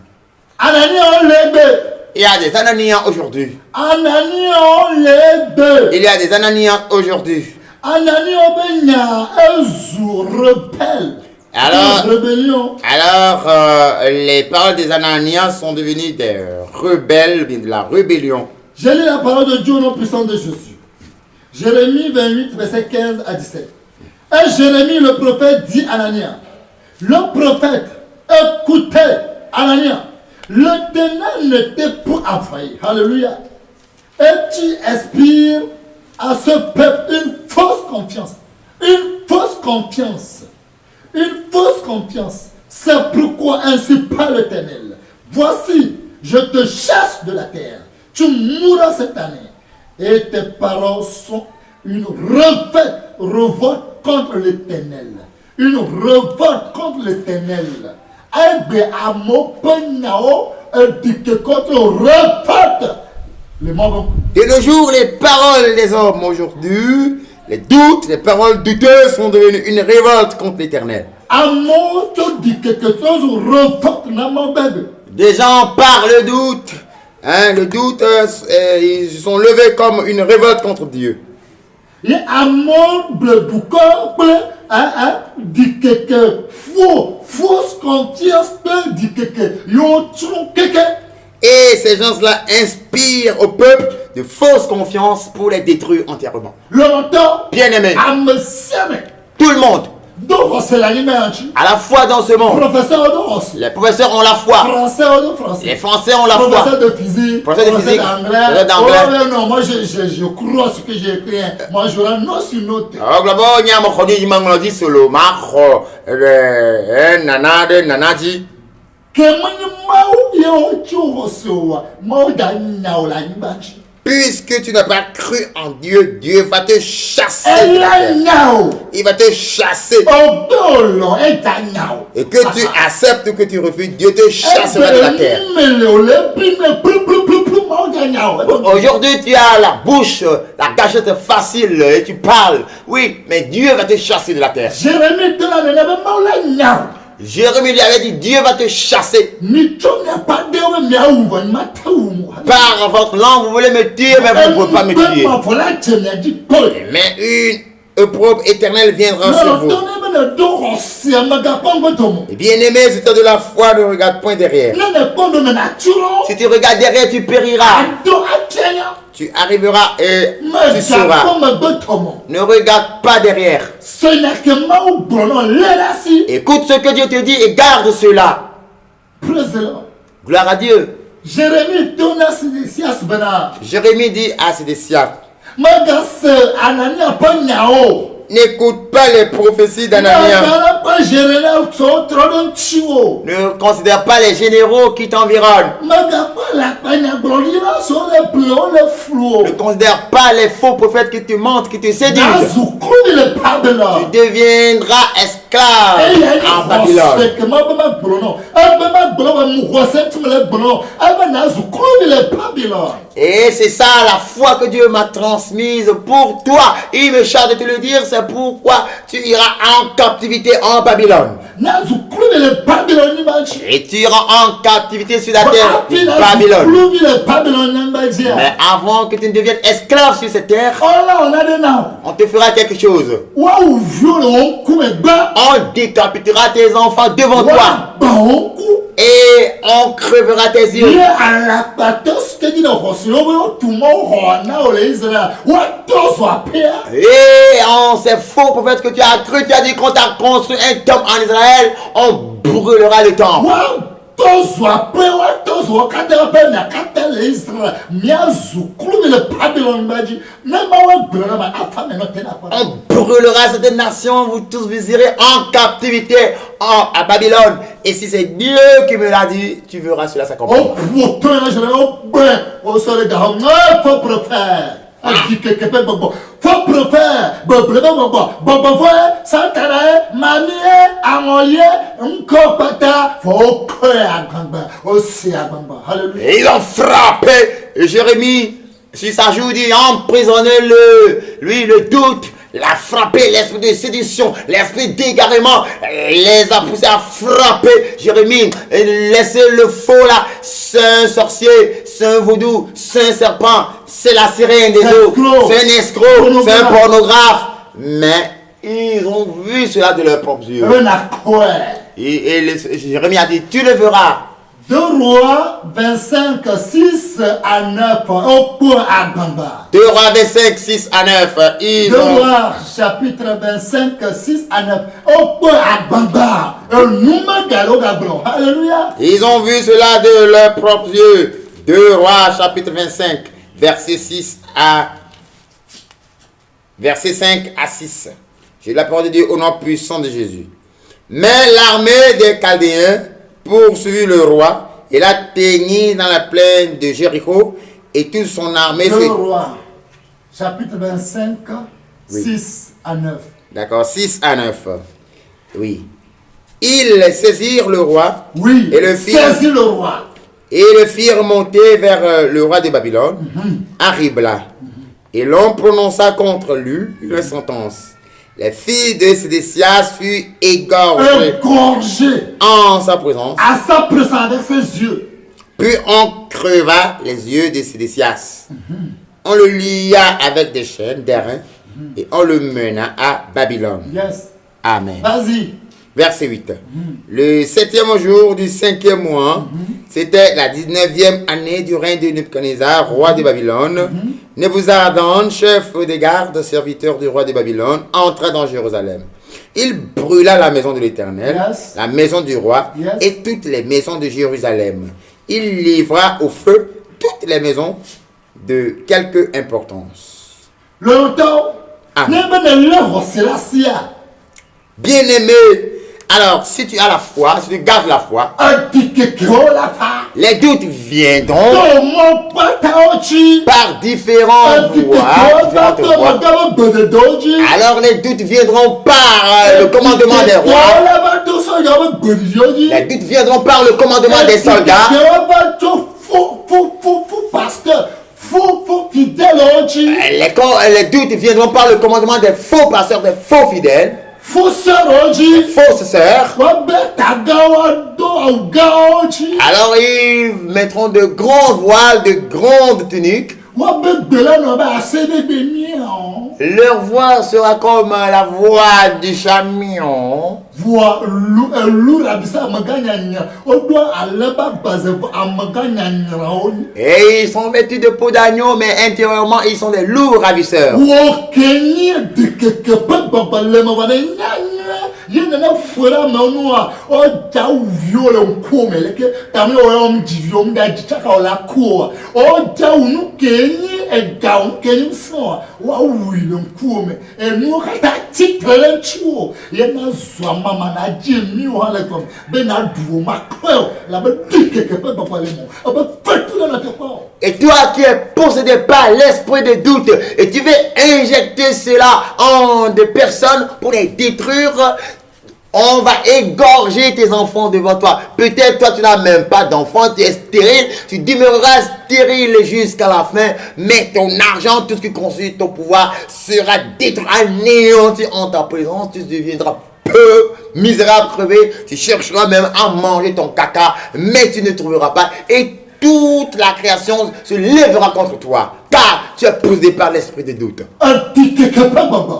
Anani, on l'aime. Il y a des Ananias aujourd'hui. Anani, on l'aime. Il y a des Ananias aujourd'hui. Anani, on baigne un jour rebelle. Alors, Une rébellion. Les paroles des Ananias sont devenues des rebelles, de la rébellion. J'ai lu la parole de Dieu au nom puissant de Jésus. Jérémie 28, verset 15 à 17. Et Jérémie, le prophète, dit à Anania, le prophète, écoutez, Anania, l'Éternel n'était pour envoyer. Alléluia. Et tu inspires à ce peuple une fausse confiance. Une fausse confiance. Une fausse confiance. C'est pourquoi ainsi parle l'Éternel. Voici, je te chasse de la terre. Tu mourras cette année. Et tes paroles sont une révolte contre l'Éternel. Une révolte contre l'Éternel. De nos jours, les paroles des hommes aujourd'hui, les doutes, les paroles douteuses sont devenues une révolte contre l'Éternel. Des gens parlent le doute. Hein, le doute, ils se sont levés comme une révolte contre Dieu. Et dit quelque fausse confiance, dit quelque et ces gens-là inspirent au peuple de fausses confiances pour les détruire entièrement. Longtemps, Bien-aimé, à me serrer. tout le monde, Donc, c'est l'animal. À la foi dans ce monde. Professeur de Les professeurs ont la foi. Français de français. Les Français ont la foi. Professeur de physique. Professeur de physique. Professeur d'anglais. Oh, mais non, moi, je crois ce que j'ai écrit. Moi, je rends non sur note. Alors, là-bas, il y a mon choni, il m'a dit solo. Marco, nanadi. Que moi, Puisque tu n'as pas cru en Dieu, Dieu va te chasser de la terre. Il va te chasser. Et que tu acceptes ou que tu refuses, Dieu te chassera de la terre. Aujourd'hui, tu as la bouche, la gâchette facile et tu parles. Oui, mais Dieu va te chasser de la terre. Jérémie lui avait dit, Dieu va te chasser. Par votre langue, vous voulez me tuer, mais vous ne pouvez pas me tuer. Mais une épreuve éternelle viendra sur vous. Et bien aimé, si tu as de la foi, ne regarde point derrière. Si tu regardes derrière, tu périras. Tu arriveras et tu seras. Ne regarde pas derrière. Écoute ce que Dieu te dit et garde cela. Gloire à Dieu. Jérémie dit à Sédécias, n'écoute pas les prophéties d'Anania. Ne considère pas les généraux qui t'environnent. Ne considère pas les faux prophètes qui te mentent, qui te séduisent. Tu deviendras esclave en Babylone. Et c'est ça la foi que Dieu m'a transmise pour toi. Il me charge de te le dire, c'est pourquoi tu iras en captivité en Babylone. Et tu iras en captivité sur la terre de Babylone. Mais avant que tu ne deviennes esclave sur cette terre, on te fera quelque chose. On décapitera tes enfants devant toi. Et on crevera tes yeux. Et on c'est faux prophète que tu as cru, tu as dit qu'on t'a construit un temple en Israël, on brûlera le temple. On brûlera cette nation, vous tous vous irez en captivité à Babylone. Et si c'est Dieu qui me l'a dit, tu verras cela s'accomplir. Et ils ont frappé Jérémie sur sa joue, dit emprisonnez-le, lui le doute. l'a frappé, l'esprit de séduction, l'esprit d'égarement, les a poussés à frapper Jérémie, laisser le faux là, c'est un sorcier, c'est un vaudou, c'est un serpent, c'est la sirène des eaux, c'est un escroc, c'est un pornographe. Mais ils ont vu cela de leurs propres yeux. Et Jérémie a dit, tu le verras. 2 Rois 25, 6 à 9. 2 Rois 25, 6 à 9. 2 Rois chapitre 25, 6 à 9. Alléluia. Ils ont vu cela de leurs propres yeux. 2 Rois chapitre 25, verset 5 à 6. J'ai la parole de Dieu au nom puissant de Jésus. Mais l'armée des Chaldéens poursuivit le roi et l'atteignit dans la plaine de Jéricho et toute son armée. 2 Rois, chapitre 25, oui. 6 à 9. D'accord, 6 à 9. Oui. Ils saisirent le roi. Oui, et le firent monter vers le roi de Babylone, à Ribla. Et l'on prononça contre lui une sentence. Les filles de Sédécias furent égorgées en sa présence. À sa présence avec ses yeux. Puis on creva les yeux de Sédécias. On le lia avec des chaînes d'airain et on le mena à Babylone. Yes. Amen. Vas-y. Verset 8. Le 7e jour du 5e mois, c'était la 19e année du règne de Nebuchadnezzar, roi de Babylone. Nebuzaradan, chef des gardes, serviteur du roi de Babylone, entra dans Jérusalem. Il brûla la maison de l'Éternel, Yes. la maison du roi Yes. et toutes les maisons de Jérusalem. Il livra au feu toutes les maisons de quelque importance. Longtemps. Ah. Bien-aimé, alors si tu as la foi, si tu gardes la foi, les doutes viendront par différentes voies. Alors les doutes viendront par le commandement des rois. Les doutes viendront par le commandement des soldats. Les doutes viendront par le commandement des faux pasteurs, des faux fidèles, des fausses sœurs. Alors ils mettront de grands voiles, de grandes tuniques. Leur voix sera comme la voix du chamion. Et ils sont vêtus de peau d'agneau, mais intérieurement ils sont des loups ravisseurs. Et toi qui es possédé par l'esprit de doute et tu veux injecter cela en des personnes pour les détruire, on va égorger tes enfants devant toi. Peut-être toi tu n'as même pas d'enfant, tu es stérile, tu demeureras stérile jusqu'à la fin, mais ton argent, tout ce qui constitue ton pouvoir sera détruit, anéanti en ta présence, tu deviendras peu misérable, crevé, tu chercheras même à manger ton caca, mais tu ne trouveras pas, et toute la création se lèvera contre toi, car tu es possédé par l'esprit de doute.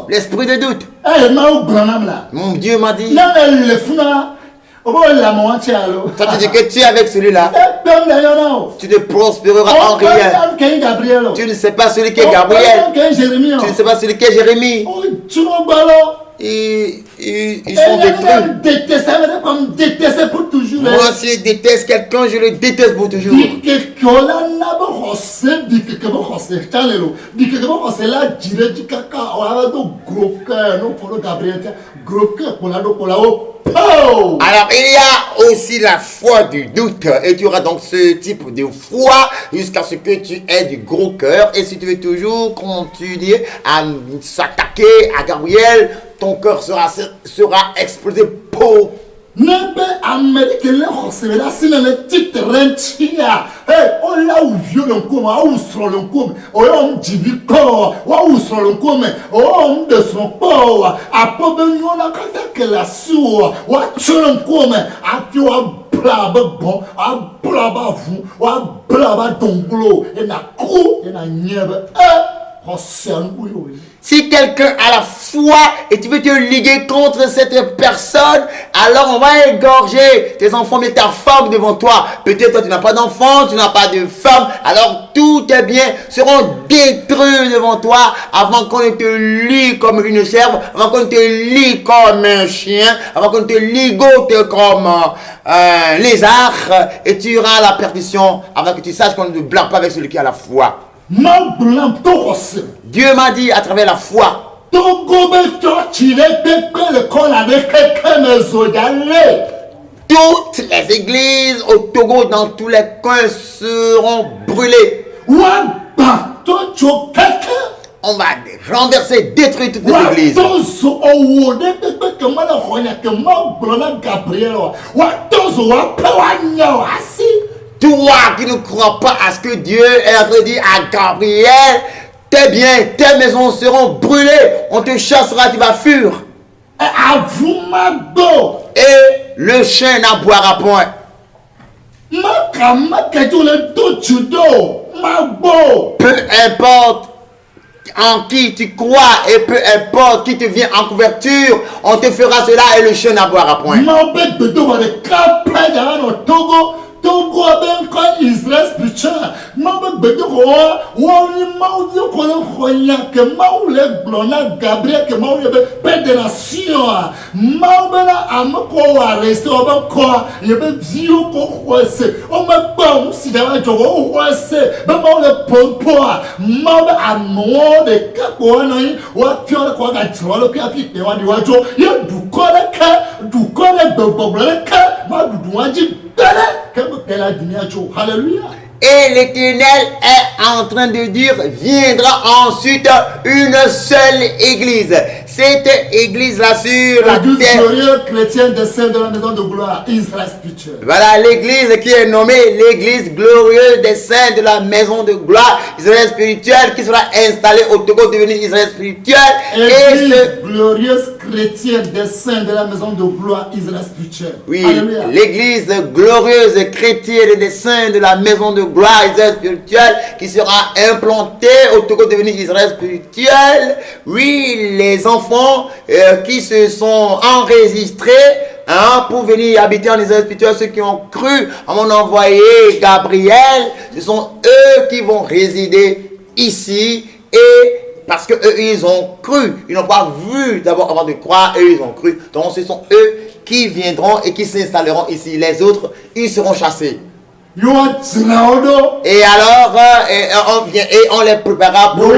L'esprit de doute. Mon Dieu m'a dit, toi tu dis que tu es avec celui-là, tu ne prospéreras en rien. Tu ne sais pas celui qui est Gabriel, tu ne sais pas celui qui est Jérémie. Ils sont détruits. Moi, si je déteste quelqu'un, je le déteste pour toujours. Alors, il y a aussi la foi du doute. Et tu auras donc ce type de foi jusqu'à ce que tu aies du gros cœur. Et si tu veux toujours continuer à s'attaquer à Gabriel, ton cœur sera explosé pour Nebe Américain recevra si le titre rentia. On l'a ou violon comme, ou sur le comme, on dit corps, ou sur le comme, on de son corps, à Pobignon la que la sour, ou à Cholon comme, à tu as blabba bon, à blabba vous, ou à blabba donglo, et na cou, et na nièvre, si quelqu'un a la foi et tu veux te liguer contre cette personne, alors on va égorger tes enfants, mais ta femme devant toi. Peut-être toi tu n'as pas d'enfant, tu n'as pas de femme, alors tous tes biens seront détruits devant toi avant qu'on ne te lie comme une chèvre, avant qu'on ne te lie comme un chien, avant qu'on ne te ligote comme un lézard, et tu auras la perdition avant que tu saches qu'on ne blague pas avec celui qui a la foi. Dieu m'a dit à travers la foi. Toutes les églises au Togo, dans tous les coins, seront brûlées. On va renverser, détruire toutes les églises. Toi qui ne crois pas à ce que Dieu est en train de dire à Gabriel, tes biens, tes maisons seront brûlées. On te chassera, tu vas fuir. Et le chien n'aboiera point. Peu importe en qui tu crois et peu importe qui te vient en couverture, on te fera cela et le chien n'aboiera point. gbedoxɔ wɔn ni mawu di ko le xɔnya ke mawu le gblɔ na Gabriel ke mawu yɛ be père de nation a mawu be na ame kɔ wɔ arrêté wɔbe kɔ yɛ be viwo ko xɔ ese wɔme gba ŋu si da va dzɔ wɔ xɔ ese be mawu le pɔnpɔ a mawu be amewo ɖeka ko wɔnɔ anyi wɔafiɔ ɖe kɔ gadzra wo ɖokui hafi kpe wa ɖi woadzo ye dukɔ ɖe gbɔgbɔgblɔ ɖeke ma ɖuɖu wa dzi gbe ɖe ke be kpe la dunia tso hallelujah. Et l'Éternel est en train de dire, viendra ensuite une seule église. Cette église-là sur la L'église terre. glorieuse chrétienne des saints de la maison de gloire, Israël spirituel. Voilà l'église qui est nommée l'église glorieuse des saints de la maison de gloire, Israël spirituel, qui sera installée au Togo, devenu Israël spirituel. Église glorieuse chrétienne des saints de la maison de gloire, Israël spirituel. Oui, Alléluia. l'église glorieuse chrétienne des saints de la maison de gloire, Israël spirituel, qui sera implantée au Togo, devenu Israël spirituel. Oui, les enfants qui se sont enregistrés pour venir habiter en Israël spirituel, ceux qui ont cru à mon envoyé Gabriel, ce sont eux qui vont résider ici et parce que eux, ils ont cru, ils n'ont pas vu d'abord avant de croire, eux, ils ont cru. Donc ce sont eux qui viendront et qui s'installeront ici. Les autres, ils seront chassés. Et alors, on vient et on les préparera pour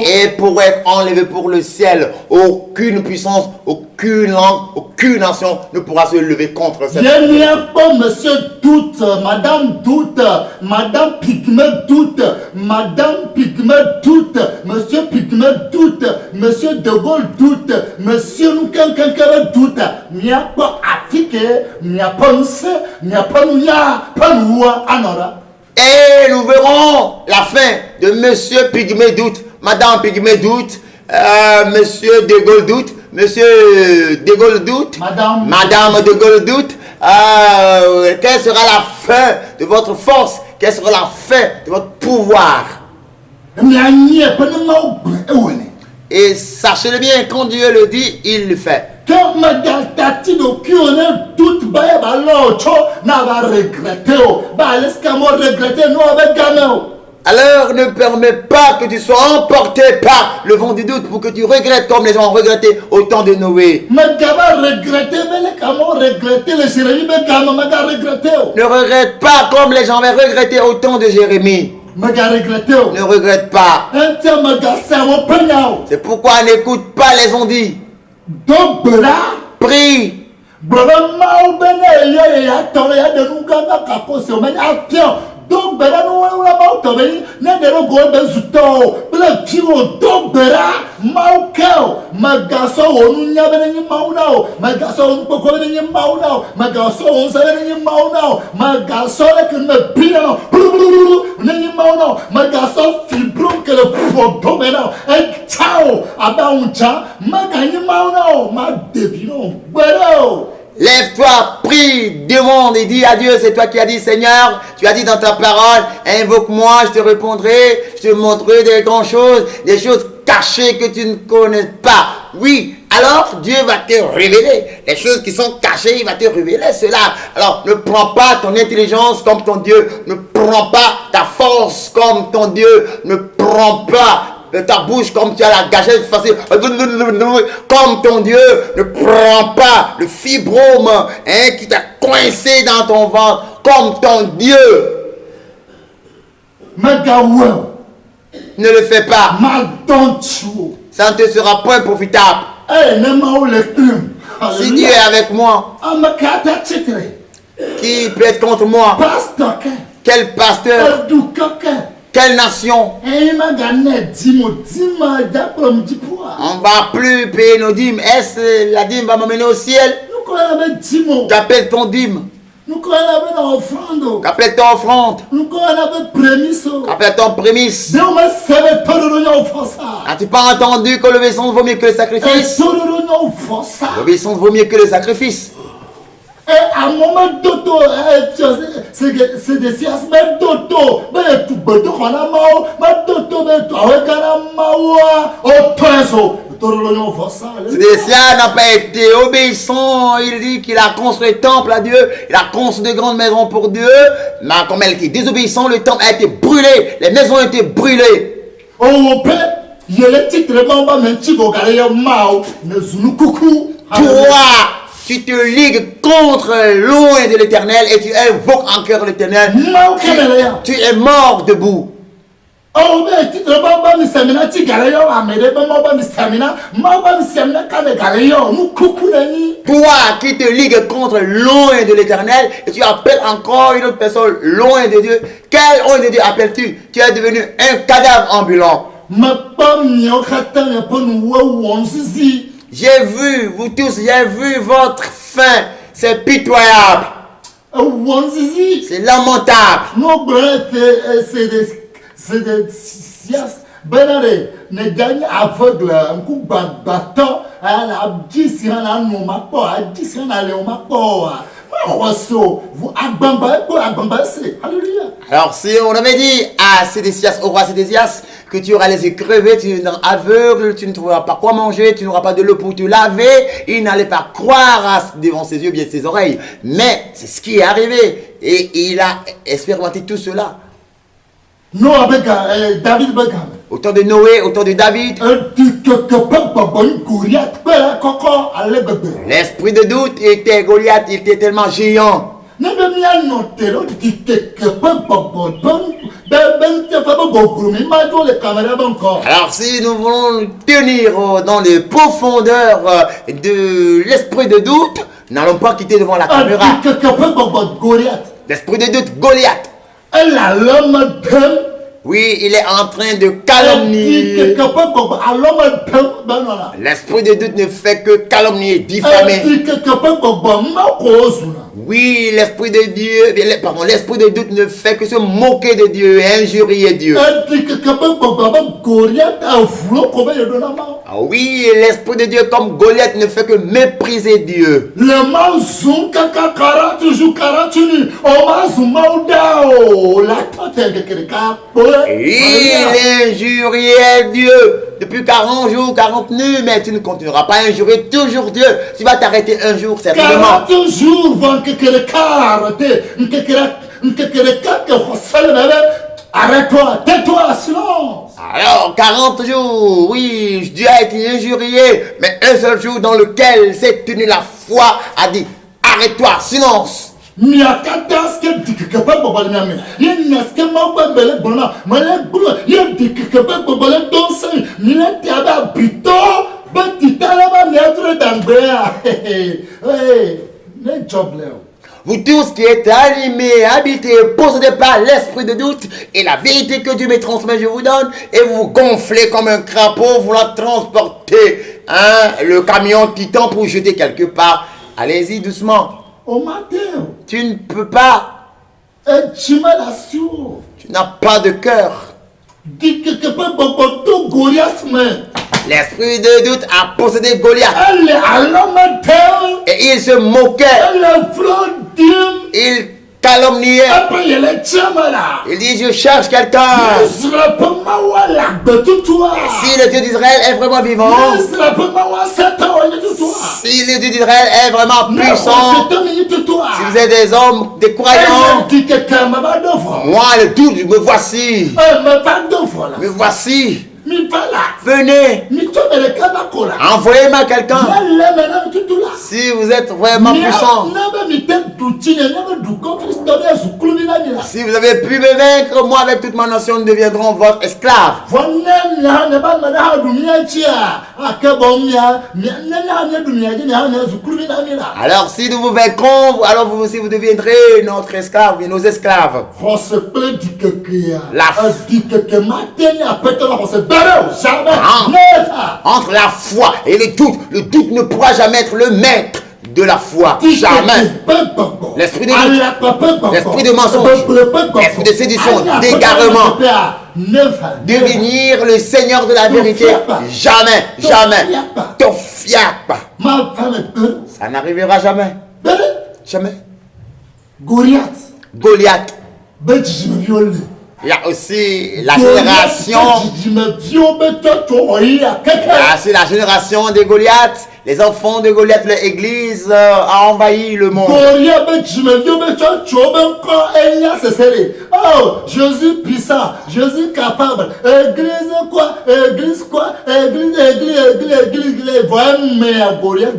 et pour être enlevés pour le ciel. Aucune puissance, aucune langue, aucune nation ne pourra se lever contre cette. Monsieur doute, madame doute, madame Pygmée doute, madame Pygmée doute, monsieur Pygmée doute, monsieur De Gaulle doute, monsieur Nukankara doute. Il n'y a pas Afrique, il n'y a pas et nous verrons la fin de monsieur Pygmée doute, madame Pygmée doute, monsieur De Gaulle doute, monsieur De Gaulle doute, madame De Gaulle doute. Quelle sera la fin de votre force? Quelle sera la fin de votre pouvoir? Et sachez-le bien, quand Dieu le dit, il le fait. Alors ne permets pas que tu sois emporté par le vent du doute pour que tu regrettes comme les gens ont regretté au temps de Noé. Ne regrette pas comme les gens avaient regretté au temps de Jérémie. Ne regrette pas. C'est pourquoi n'écoute pas les ondits. Prie. Donc, ben là, nous allons tomber. N'est de l'eau gold de Zuto. Le tiro d'Obera. Maukao. Magaso, on n'y avait ni Maunao. Magaso, on peut connaître ni Maunao. Magaso, on savait ni Maunao. Magaso, que le piano. Ni Maunao. Magaso, fibron que le photo maintenant. Et ciao. Abauncha. Magani Maunao. Ma devino. Bueno. Lève-toi, prie, demande et dis à Dieu, c'est toi qui as dit, Seigneur, tu as dit dans ta parole, invoque-moi, je te répondrai, je te montrerai des grandes choses, des choses cachées que tu ne connais pas. Oui, alors Dieu va te révéler les choses qui sont cachées, il va te révéler cela. Alors ne prends pas ton intelligence comme ton Dieu, ne prends pas ta force comme ton Dieu, ne prends pas ta bouche comme tu as la gâchette facile comme ton Dieu. Ne prends pas le fibrome qui t'a coincé dans ton ventre comme ton Dieu. Ne le fais pas. Ça ne te sera point profitable. Si Dieu est avec moi, qui peut être contre moi? Quel pasteur? Quelle nation? On va plus payer nos dîmes. Est-ce que la dîme va m'amener au ciel? Qu'appelle ton dîme? Qu'appelle ton offrande? Qu'appelle ton prémisse? As-tu pas entendu que l'obéissance vaut mieux que le sacrifice? L'obéissance vaut mieux que le sacrifice. Et à un moment d'auto, c'est des siasses, mais d'auto, mais tout beau, on a mao, mais d'auto, mais tout, avec un mao, au pinceau, Sédécias n'a pas été obéissant. Il dit qu'il a construit le temple à Dieu. Il a construit de grandes maisons pour Dieu. Mais comme elle était désobéissante, le temple a été brûlé. Les maisons ont été brûlées. Toi, tu te ligues contre loin de l'Éternel et tu invoques en cœur l'Éternel. Tu es mort debout. Toi qui te ligues contre loin de l'Éternel et tu appelles encore une autre personne loin de Dieu. Quel loin de Dieu appelles-tu? Tu es devenu un cadavre ambulant. J'ai vu, vous tous, j'ai vu votre fin. C'est pitoyable. C'est lamentable. C'est des sias benare ne gagne aveugle un coup bateau à la 10 à mapo à 10 à léomapo vous alléluia. Alors si on avait dit à Sédécias, au roi Sédécias, que tu auras les yeux crevés, tu es aveugle, tu ne trouveras pas quoi manger, tu n'auras pas de l'eau pour te laver, il n'allait pas croire devant ses yeux, bien ses oreilles. Mais c'est ce qui est arrivé et il a expérimenté tout cela. Au temps de Noé, au temps de David, l'esprit de doute était Goliath, il était tellement géant. Alors si nous voulons tenir dans les profondeurs de l'esprit de doute, n'allons pas quitter devant la caméra. L'esprit de doute, Goliath. Oui, il est en train de calomnier. L'esprit de doute ne fait que calomnier, diffamer. Oui, l'esprit de Dieu, pardon, l'esprit de doute ne fait que se moquer de Dieu et injurier Dieu. Ah oui, l'esprit de Dieu comme Goliath ne fait que mépriser Dieu. Il injuriait Dieu depuis 40 jours, 40 nuits, mais tu ne continueras pas à injurier toujours Dieu. Tu vas t'arrêter un jour, certainement. 40 jours, arrête-toi, tais-toi, silence. Alors, 40 jours, oui, Dieu a été injurié, mais un seul jour dans lequel s'est tenu la foi a dit, arrête-toi, silence. Vous tous qui êtes animés, habités, possédés par l'esprit de doute et la vérité que Dieu me transmet, je vous donne, et vous vous gonflez comme un crapaud, voulant transporter le camion Titan pour jeter quelque part. Allez-y doucement. Tu ne peux pas. Tu n'as pas de cœur. L'esprit de doute a possédé Goliath. Et il se moquait. Il calomniait. Il dit, je cherche quelqu'un. Si le Dieu d'Israël est vraiment vivant, si le Dieu d'Israël est vraiment puissant, si vous êtes des hommes, des croyants, moi le doute, me voici. Me voici. Venez, envoyez-moi quelqu'un. Si vous êtes vraiment puissant, si vous avez pu me vaincre, moi avec toute ma nation, nous deviendrons votre esclave. Alors si nous vous vaincrons, alors vous aussi vous deviendrez notre esclave et nos esclaves. Entre la foi et le doute ne pourra jamais être le maître de la foi. Jamais. L'esprit de doute, l'esprit de mensonge, l'esprit de séduction, d'égarement, devenir le Seigneur de la vérité. Jamais, jamais. Tofiak. Ça n'arrivera jamais. Jamais. Goliath. Il y a aussi la génération. C'est la génération de Goliath. Les enfants de Goliath, l'église a envahi le monde. Oh, Jésus puissant, Jésus capable. Église quoi? Église quoi? Église. Vraiment, Goliath,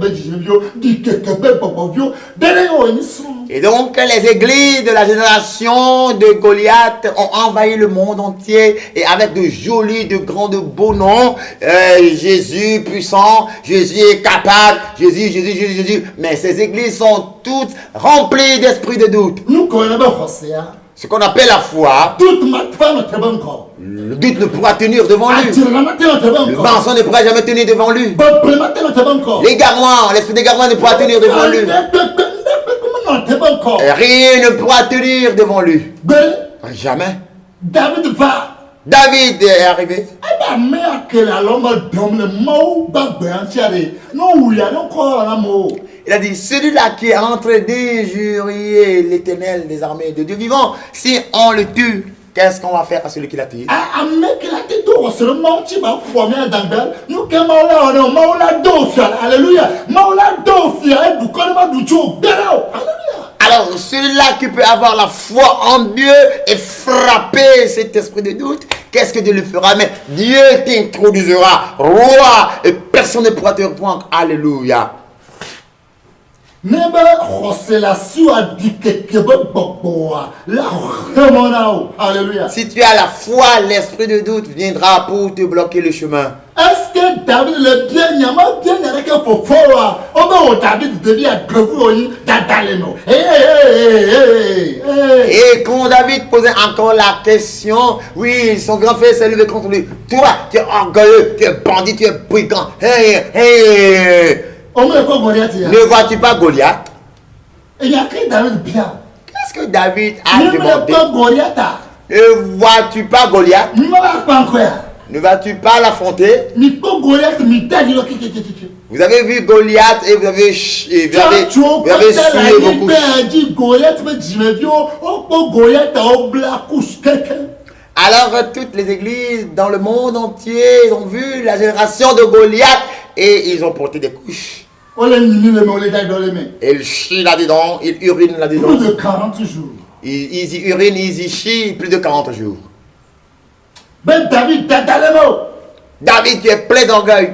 et donc, les églises de la génération de Goliath ont envahi le monde entier et avec de jolis, de grands, de beaux noms. Jésus puissant, Jésus est capable, Jésus. Mais ces églises sont toutes remplies d'esprit de doute. Nous connaissons ce qu'on appelle la foi. Le doute ne pourra tenir devant lui. Le mensonge ne pourra jamais tenir devant lui. L'égarement, l'esprit d'égarement ne pourra tenir devant lui. Rien ne pourra tenir devant lui. Jamais. David est arrivé. Il a dit, celui-là qui est en train d'injurier l'Éternel des armées de Dieu vivant, si on le tue, qu'est-ce qu'on va faire à celui qui l'a tué? Alors, celui-là qui peut avoir la foi en Dieu et frapper cet esprit de doute, qu'est-ce que Dieu le fera? Mais Dieu t'introduira roi et personne ne pourra te reprendre. Alléluia. Si tu as la foi, l'esprit de doute viendra pour te bloquer le chemin. Est-ce que David le bien et quand David posait encore la question, oui, son grand frère s'est levé contre lui. Toi, tu es orgueilleux, tu es bandit, tu es brigand. Ne vois-tu pas Goliath? Qu'est-ce que David a demandé? Ne vois-tu pas Goliath? Ne vas-tu pas l'affronter? Vous avez vu Goliath et vous avez sué beaucoup. Alors toutes les églises dans le monde entier ont vu la génération de Goliath et ils ont porté des couches. Ils chient là-dedans, ils urinent là-dedans. Plus de 40 jours. Ils y urinent, ils y chient plus de 40 jours. Ben David, David, tu es plein d'orgueil.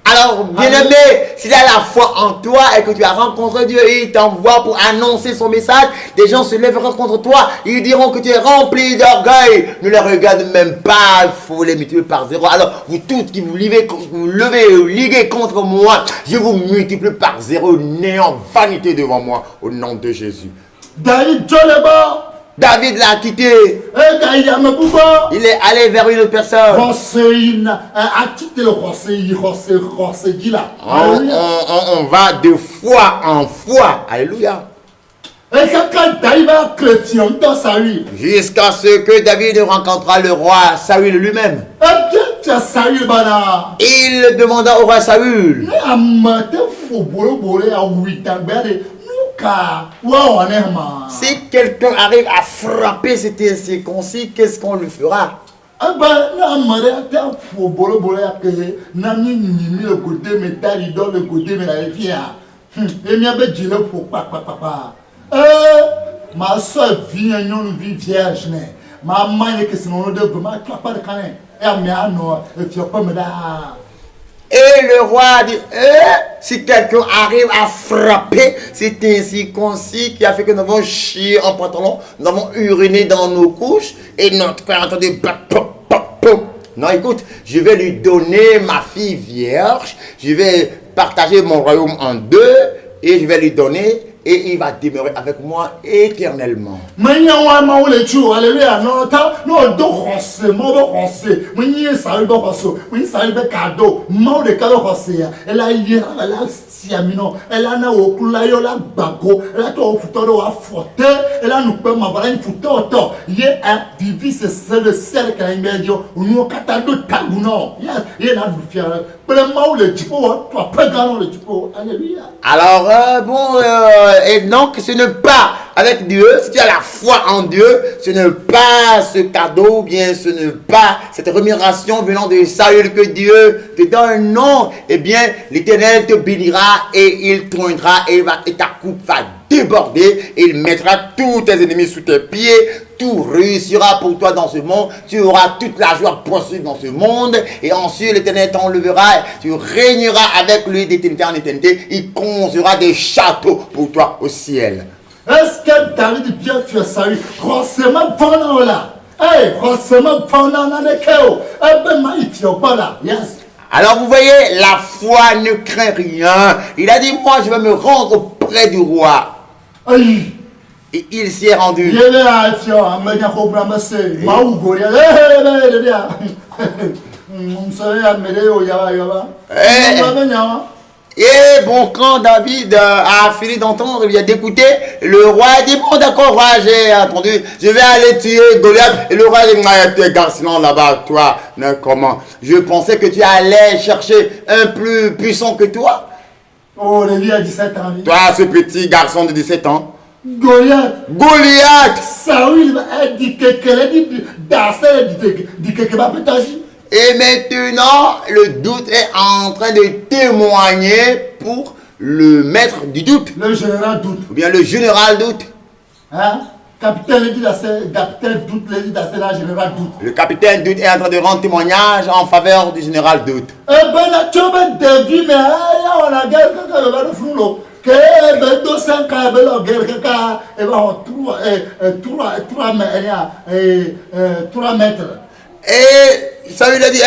Alors, bien-aimé, s'il y a la foi en toi et que tu as rencontré Dieu et il t'envoie pour annoncer son message, des gens se lèveront contre toi, ils diront que tu es rempli d'orgueil. Ne les regarde même pas, il faut les multiplier par zéro. Alors, vous toutes qui vous liguez contre moi, je vous multiplie par zéro, néant, vanité devant moi, au nom de Jésus. David l'a quitté. Il est allé vers une autre personne. On va de foi en foi. Alléluia. Jusqu'à ce que David rencontra le roi Saül lui-même. Il demanda au roi Saül. Si quelqu'un arrive à frapper cet incirconcis, qu'est-ce qu'on lui fera? Ma soeur vit une vie vierge. Ma mère que c'est mon de vraiment pas de canin. Et le roi dit, si quelqu'un arrive à frapper cet incirconcis qui a fait que nous avons chié en pantalon, nous avons uriné dans nos couches et notre cœur a entendu pop. Non, écoute, je vais lui donner ma fille vierge, je vais partager mon royaume en deux et je vais lui donner et il va demeurer avec moi éternellement. Alléluia. Non, do rosé, mo do rosé. Mwenye sa do rosé. Mwenye sa be cadeau. Mo de cadeau rosé. Elle a hier, elle a siamino. Elle a na okula yo la bago. Elle a to futo wa fote. Elle a nous pe ma bala futo to. Ye a divise c'est le ciel ka imedio. Nous kata do taguno. Yes, ye na du fier. Vraiment le tipo, toi pas galant le tipo. Alléluia. Alors, et donc, ce n'est pas avec Dieu, si tu as la foi en Dieu, ce n'est pas ce cadeau, bien, ce n'est pas cette rémunération venant de Saül que Dieu te donne. Non, eh bien, l'Éternel te bénira et il tournera et ta coupe va déborder et il mettra tous tes ennemis sous tes pieds. Tout réussira pour toi dans ce monde. Tu auras toute la joie possible dans ce monde. Et ensuite, l'Éternel t'enlèvera. Tu régneras avec lui d'éternité en éternité. Il construira des châteaux pour toi au ciel. Est-ce que David bien tu as salué? Forcément pendant là. Hey, forcément pendant la keo. Eh ben maïtio pas là. Yes. Alors vous voyez, la foi ne craint rien. Il a dit, moi je vais me rendre auprès du roi. Aïe. Et il s'y est rendu. Et bon, quand David a fini d'entendre, il a d'écouter, le roi a dit, bon d'accord, roi, j'ai entendu, je vais aller tuer Goliath. Et le roi a dit, garçon là-bas, toi, comment? Je pensais que tu allais chercher un plus puissant que toi. Oh, Lévi a 17 ans. Toi, ce petit garçon de 17 ans. Goliath. Saül a dit que et maintenant, le doute est en train de témoigner pour le maître du doute. Le général doute. Ou bien le général doute. Hein? Capitaine doute, la général doute. Le capitaine doute est en train de rendre témoignage en faveur du général doute. Eh ben, la chobe de mais on a guerre quand on va le flou. Que ben 200 kabelo guerre et ben 3 mètres. Et ça lui a dit,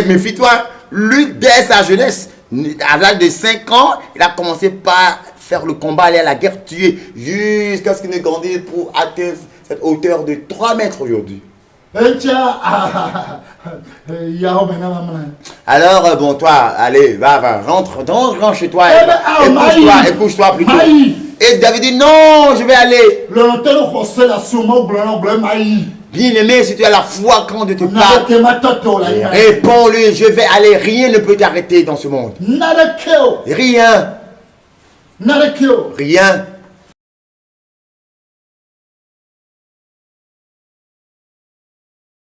méfie-toi, lui dès sa jeunesse, à l'âge de 5 ans, il a commencé par faire le combat, aller à la guerre, tuer, jusqu'à ce qu'il ne grandisse pour atteindre cette hauteur de 3 mètres aujourd'hui. Alors, bon, toi, allez, va, rentre chez toi, et couche-toi plutôt. Et David dit, non, je vais aller. Bien-aimé, si tu as la foi quand Dieu te parle, réponds-lui, je vais aller, rien ne peut t'arrêter dans ce monde. Rien.